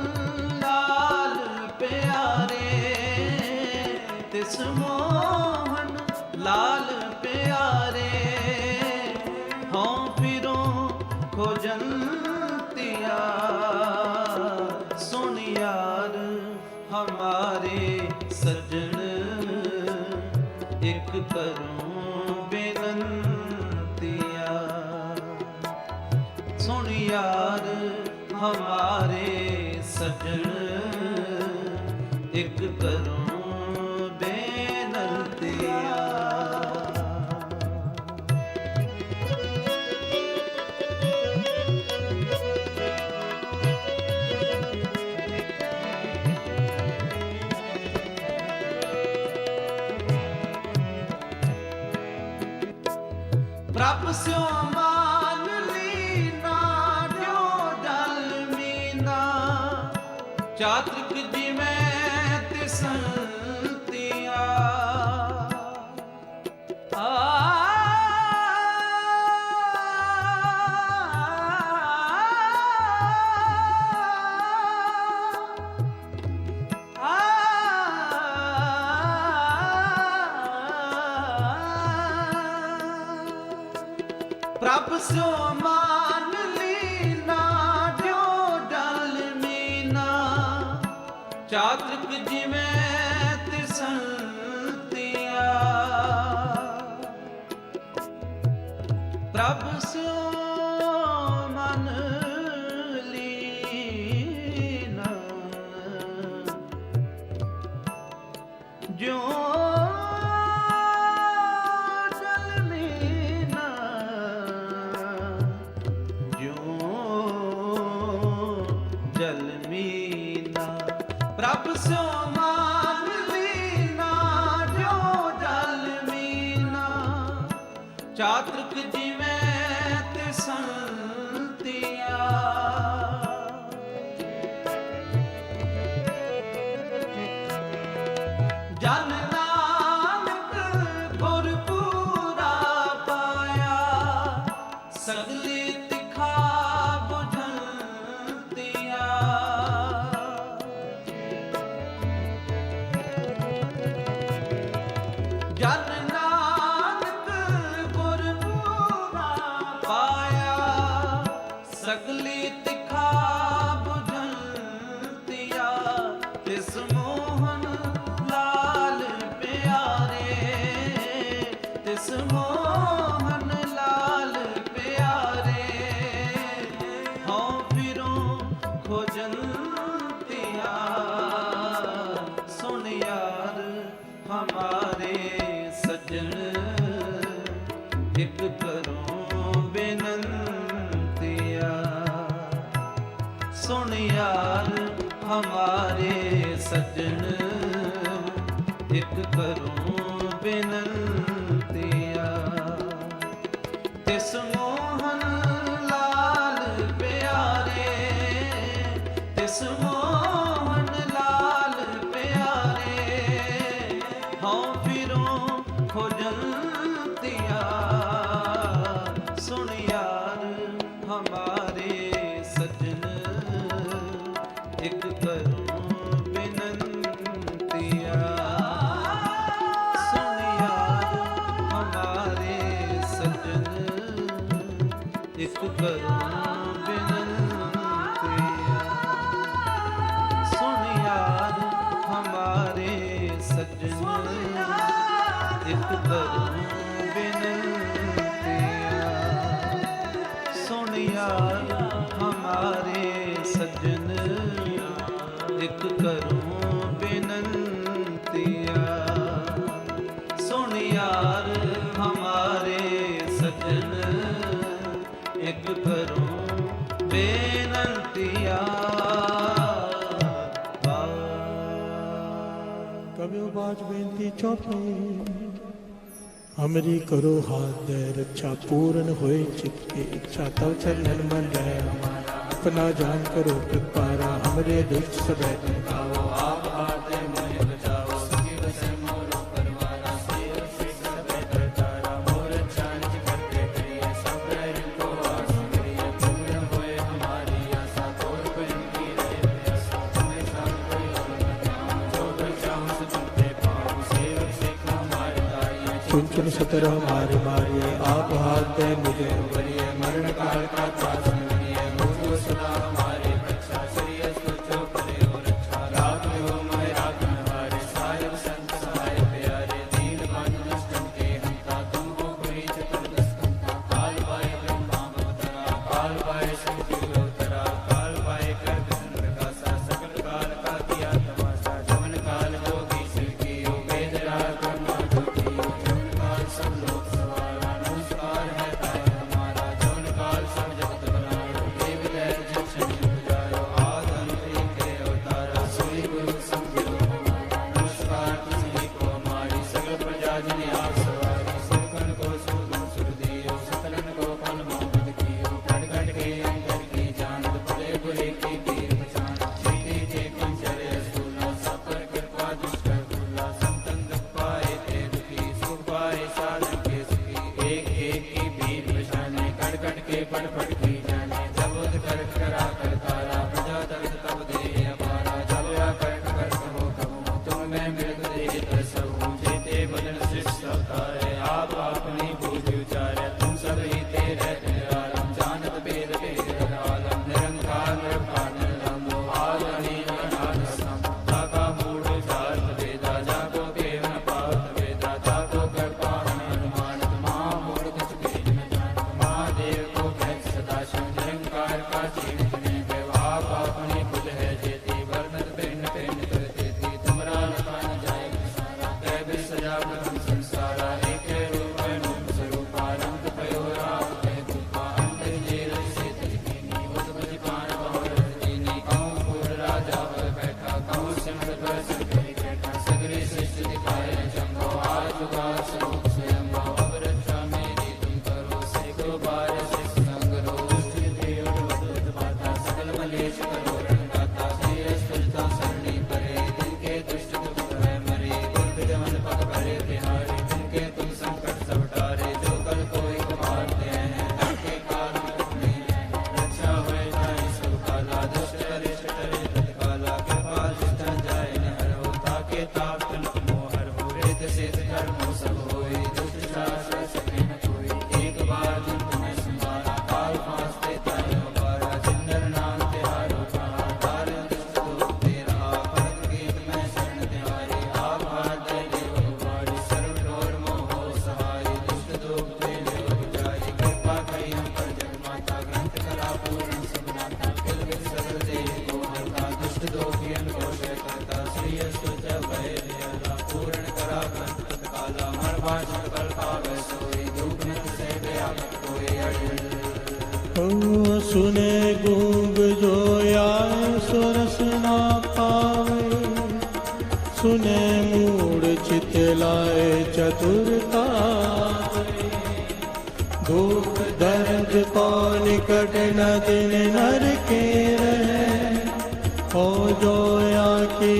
लाल प्यारे, तिस मोहन लाल प्यारे, हों फिरों खोजंतिया। सुन यार हमारे सजन, एक करूं बेनंतिया। सुन यार हमारे सजन, एक करूं बेनंतिया। ਪ੍ਰਭ ਸਿਉ ਮਾਨ ਲੀਨਾ, ਜੋ ਜਲ ਮੀਨਾ। ਚਾਤ੍ਰਿਕ ਜਿਵੇਂ ਤਿਸੰਤੀਆ। ਪ੍ਰਭ ਸਿਉ ਮਾਨ ਲੀਨਾ, ਜੋ ਡਲ ਮੀਨਾ। ਚਾਤ੍ਰਿਕ ਜਿਵੇਂ ਤਿਸੰਤੀਆ। ਪ੍ਰਭ ਸਿਉ ਮਨ ਲੀਨਾ, ਜੋ ਪ੍ਰਭ ਸਿਉ ਮਾਨ ਲੀਨਾ, ਜੋ ਜਲ ਮੀਨਾ। ਚਾਤ੍ਰਿਕ ਜਿਵੇਂ ਤਿਸੰਤੀਆ। ਜਨ ਨਾਨਕ ਗੁਰ ਪੂਰਾ ਪਾਇਆ, ਸਗਲੀ ਤਿਖਾ ਬੁਝੰਤੀਆ। ਜਨ ਨਾਨਕ ਗੁਰ ਪੂਰਾ ਪਾਇਆ, ਸਗਲੀ ਤਿਖਾ ਬੁਝੰਤੀਆ। ਤਿਸ ਮੋਹਨ ਲਾਲ ਪਿਆਰੇ, ਤਿਸ ਮੋਹਨ ਲਾਲ ਪਿਆਰੇ, ਹੋਂ ਫਿਰੋਂ ਖੋਜੰਤੀਆ। ਸੁਣ यार हमारे सजन, एक करूं बेनंतिया। सुन यार हमारे सजन, एक करूं बेनंतिया। तिस मोहन लाल प्यारे, तिस मोहन लाल प्यारे, हों फिरों खोजंतिया। सुन यार हमारे सजन, एक करूं बिनंतिया। करूं बिनतिया। सुन यार हमारे सज्जन एक करूं बिनतिया। सुन यार हमारे सज्जन एक करूं बिनतिया। सुन यार हमारे सज्जन एक करूं बेनतिया। कभी बाज बेनती चौपे हमरी करो हाथ दे रक्षा पूर्ण होए चित की इच्छा तव चरण मन रहे अपना जान करो कृपारा हमरे दुष्ट सब खाओ आप आते मोहे बचाओ सुखी बसे मोरो परवारा सेव से सब तारा मोर जान करते करिए सब को आस करिए पूर्ण होए हमारी आशा तोर पर की रहे आशा तुम्हें सब कोई जो बचाओ सुनते पाओ सेव से हमारे दाई चुन चुन सतर हमारे मारिए आप हाथ दे मुझे बलिए मरण काल का त्रास मिलिए मुझको सदा हमारे रक्षा श्री जो करे हो रक्षा रात में हो मैं रात में हमारे साहिब संत सहाय प्यारे दीन बंधु दुष्टन के हंता तुमको कोई चतुर दुष्टंता काल पाए ब्रह्मा अवतरा काल पाए शक्ति अवतरा काल पाए कर विष्णु प्रकाशा सकल काल का किया तमाशा जमन काल जोगी सिलकी हो वेद राग ब्रह्मा ज्योति जमन काल सब लोग सवारा नमस्कार है ताय हमारा जमन काल सब जगत बनाओ देव दैव जक्षण पुजारो आद अंत एक है अवतारा सोई गुरु समझो नमस्कार तुझी को हमारी सकल प्रजा जन आप सवारी सुकन को सुदम सुर दियो सकलन को फल मोहम्मद कियो घट घट के अंतर की जानत भले बुरे की पीर पहचान जीते जे कंचरे सूला सब पर कृपा दुष्ट भूला संतन दुख पाए ते दुखी सुख पाए साधन के सुखी एक एक की भीड़ पहचाने घट घट के पट पट की जाने जब उद कर करा कर तारा प्रजा दर्द तब दे अपारा जब या कर कर कहो कहो तुम मैं मृग दे तरसहु जेते बदन शिष्ट अवतारे आप अपनी बूझ उचारे तुम सब ही तेरे आलम जानत वेद वेद आलम निरंकार निरंकार निरंजन आदि अनाद सम ताका मूढ़ जात वेदा जाको केवल पावत वेदा जाको कर पावन अनुमान महा मूढ़ कुछ के न जान महादेव को भक्त सदा शिव निरंकार का जीवित ने आप अपनी बुध है जेती वर्णत भिन्न भिन्न करते थी तुमरा लखा न जाए सारा कैब सजा प्रथम संसारा एक रूप रूप स्वरूपा रंग भयो राम है कृपा अंतर जेल से तजकीनी उस बजकान बहुर दीनी कहूँ पूर राजा पर बैठा कहूँ सिमर पर संकरी बैठा सगरे सृष्टि दिखाए जंगो आज उगार स्वरूप स्वयं अब रक्षा मेरी तुम करो सैको बार शिष संगरो दुष्ट देव वदुत बाता सकल मलेश करो रणदाता श्री अस्तुलता सरणी परे जिनके दुष्ट दुख है मरे दुर्ग जमन पग भरे बिहारी जिनके तुम संकट सब टारे जो कल कोई मारते हैं के काल में रक्षा हुए जाए सब काला दुष्ट अरिष्ट टरे तत्काला कृपाल दुष्ट जाए न हरो ताके ताप तन मोहर हो रेत से कर्म सब होए दुष्ट शास्त्र सके न कोई एक बार जिन तुम्हें संभाला काल फांसते ताय हमारा जिंदर नाम तिहारो कहा तार दुष्ट दुख तेरा परम गीत में शरण तिहारी आप हाथ दे देव वारी सर्व डोर मोह सहाय दुष्ट दुख ते देव जाई कृपा करी हम पर जग माता ग्रंथ करा पूर्ण सब नाता किल बिल सगल दे को हरता दुष्ट दोखियन को शय करता श्री अस्तुत भय दयाला पूर्ण करा ग्रंथ तत्काला हर भाषण कल पावे सोई दुख नत से व्यापक कोई अड़ियल सुने गूंग जो आए सो रस ना पावे सुने मूड चित लाए चतुरता दुख दर्द को निकट न दिन नर के रहे हो जो आके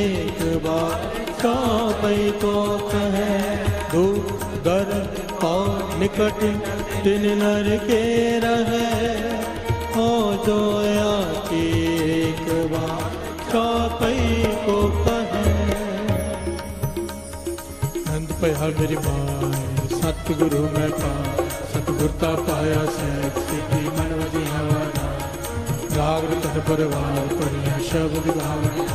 एक बार चौपई को कहे दुख दर्द को निकट दिन नर के रहे हो जो आके एक बार चौपई को कहे नंद पया मेरी माँ सतगुरु मैं पा सतगुरता पाया सैत सिद्धि मन जागृत है परवार परिया शब्द गावण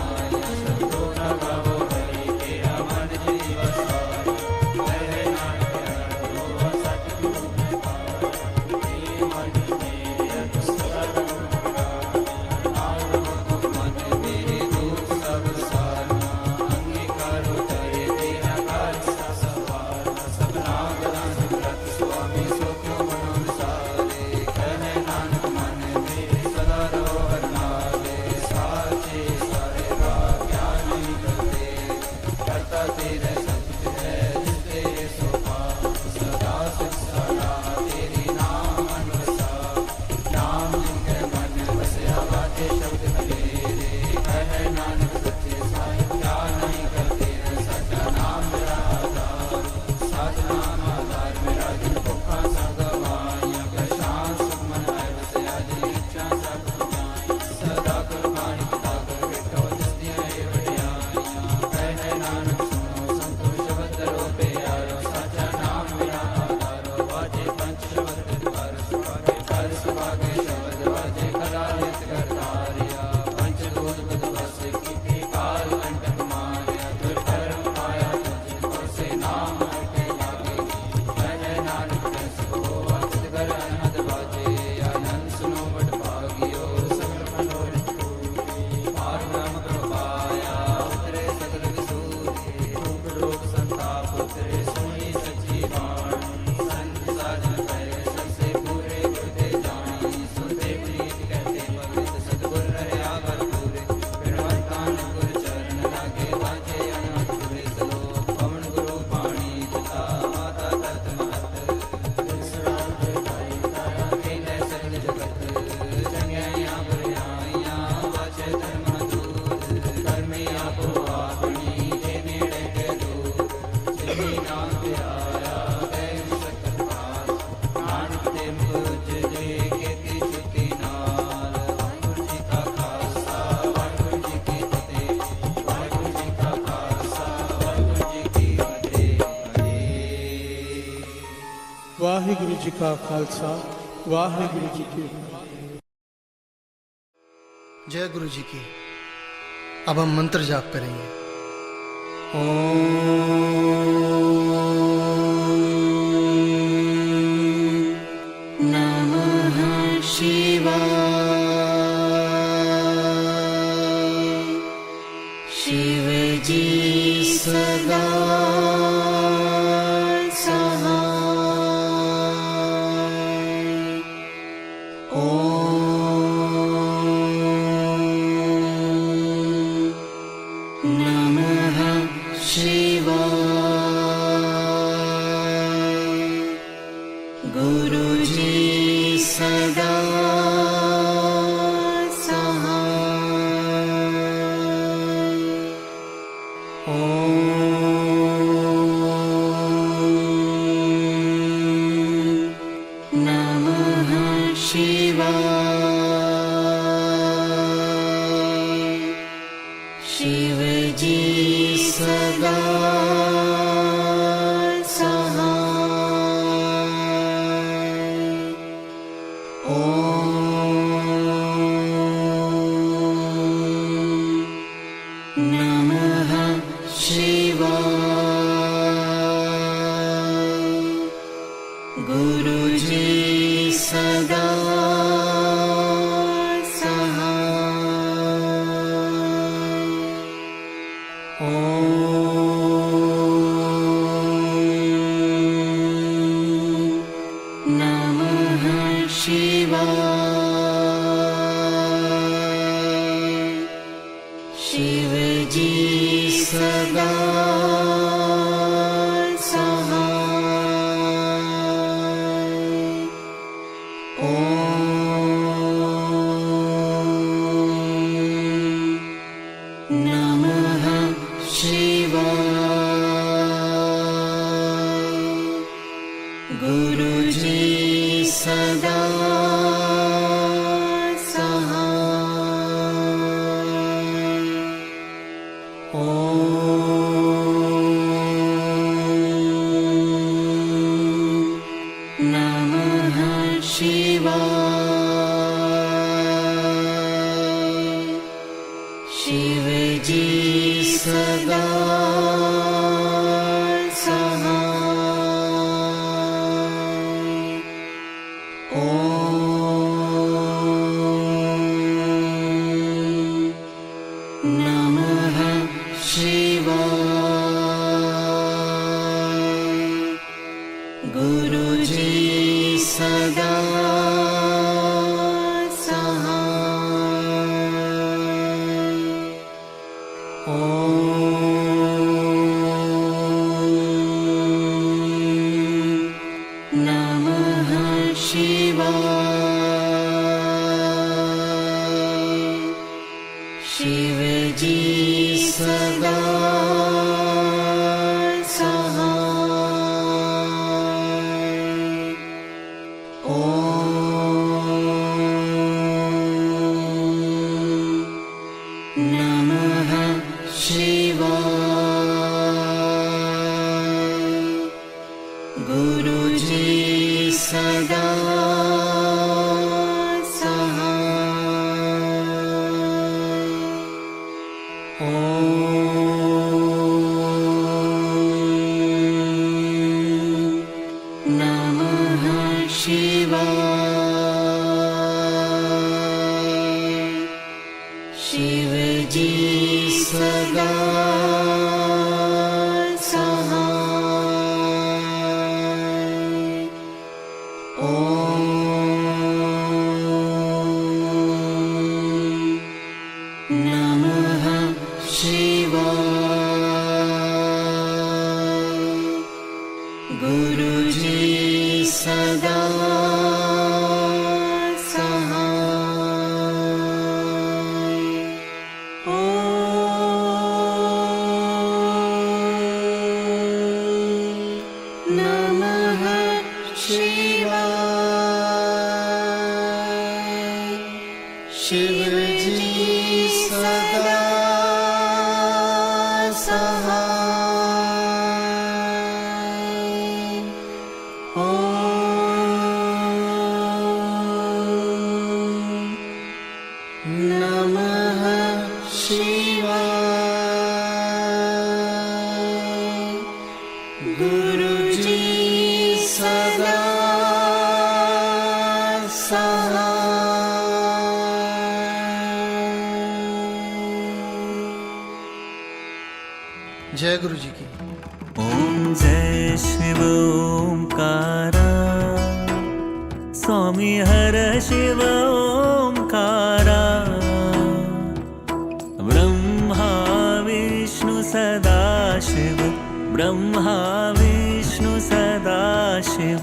वाहिगुरु जी का खालसा वाहिगुरु जी की जय गुरु जी की। अब हम मंत्र जाप करेंगे। ओम नमः शिवाय। शिव जी सदा शिव जी सदा शिवाय। सदा जय गुरु जी की। ओम जय शिव ओंकारा, स्वामी हर शिव ओंकारा, ब्रह्मा विष्णु सदा शिव, ब्रह्मा विष्णु सदा शिव,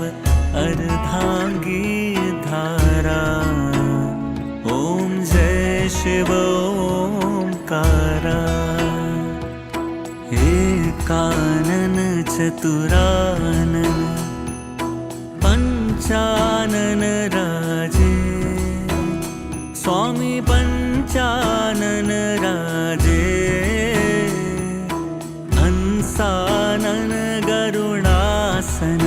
अर्धांगी धारा। ओम जय शिव ओंकारा, एकानन चतुरानन पंचानन राजे, स्वामी पंचानन राजे, हंसानन गरुणासन,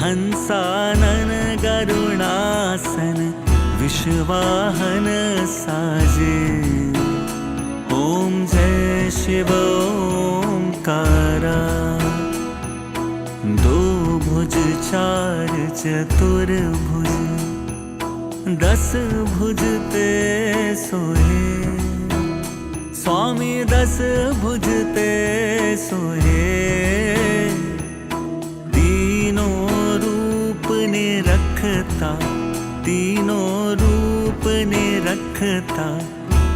हंसानन गरुणासन, विश्वाहन साजे। ओम जय शिव ओंकारा, दो भुज चार चतुर्भुज, 10 भुज ते सोहे, स्वामी 10 भुज ते सोहे, तीनों रूप ने रखता, तीनों रूप ने रखता,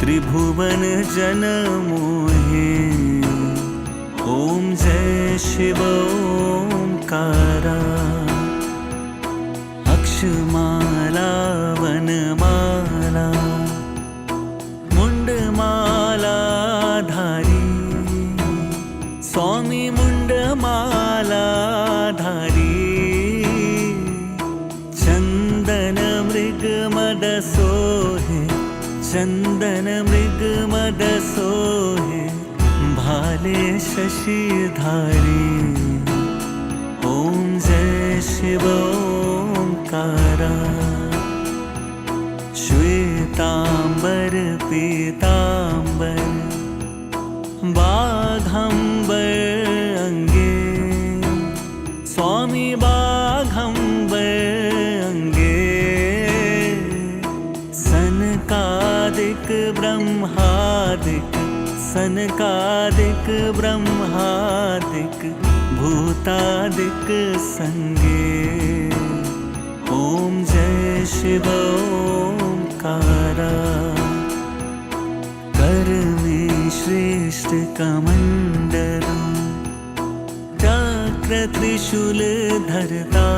त्रिभुवन जन मोहे। ओम जय शिव ओंकारा, अक्षमाला वनमाला, मुंडमाला धारी, स्वामी मुंडमाला धारी, चंदन मृग मद सोहे, चंदन मृग मद सोहे, भाले शशिधारी। ओम जय शिव ओंकारा, श्वेतांबर पीतांबर, बाघंबर अंगे, स्वामी बाघंबर अंगे, सनकादिक ब्रह्मादिक, सनकादिक ब्रह्मादिक, भूतादिक संगे। ओम जय शिव ओंकारा, कर में श्रेष्ठ कमंडल, चक्र त्रिशूल धरता,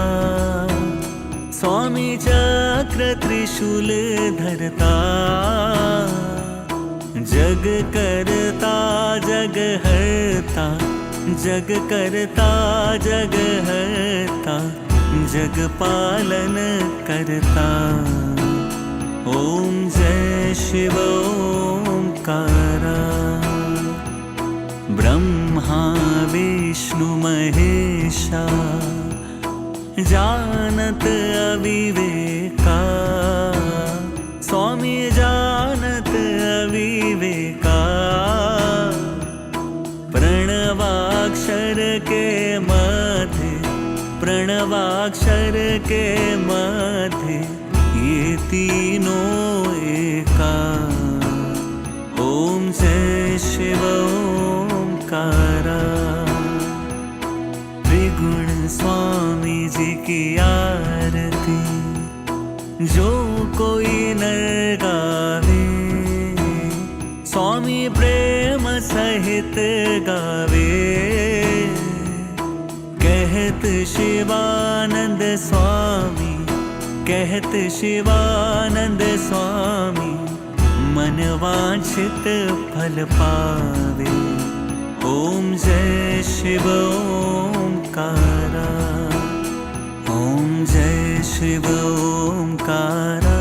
स्वामी चक्र त्रिशूल धरता, जग करता जग हरता, जग करता जग हरता, जग पालन करता। ओम जय शिव ओंकारा, ब्रह्मा विष्णु महेशा, जानत अविवेका, स्वामी जानत अविवेका। प्रणवाक्षर के मध्य, प्रणवाक्षर के मध्य ये तीनों एका। ओम जय शिव ओंकारा। त्रिगुण स्वामी जी की आरती जो कोई नर गावे, स्वामी प्रेम सहित गावे। कहत शिवानंद स्वामी, कहत शिवानंद स्वामी, मन वांछित फल पावे। ओम जय शिव ओंकारा। ओम जय शिव ओंकारा।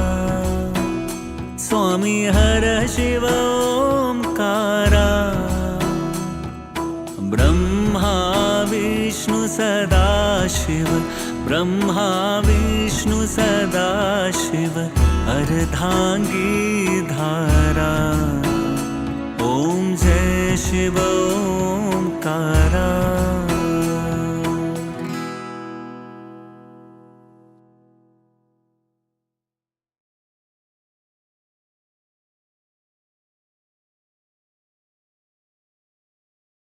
स्वामी हर शिव ओंकारा। ब्रह्मा विष्णु सदा शिव, ब्रह्मा विष्णु सदा शिव, अर्धांगी धारा। ओम जय शिव ओंकारा।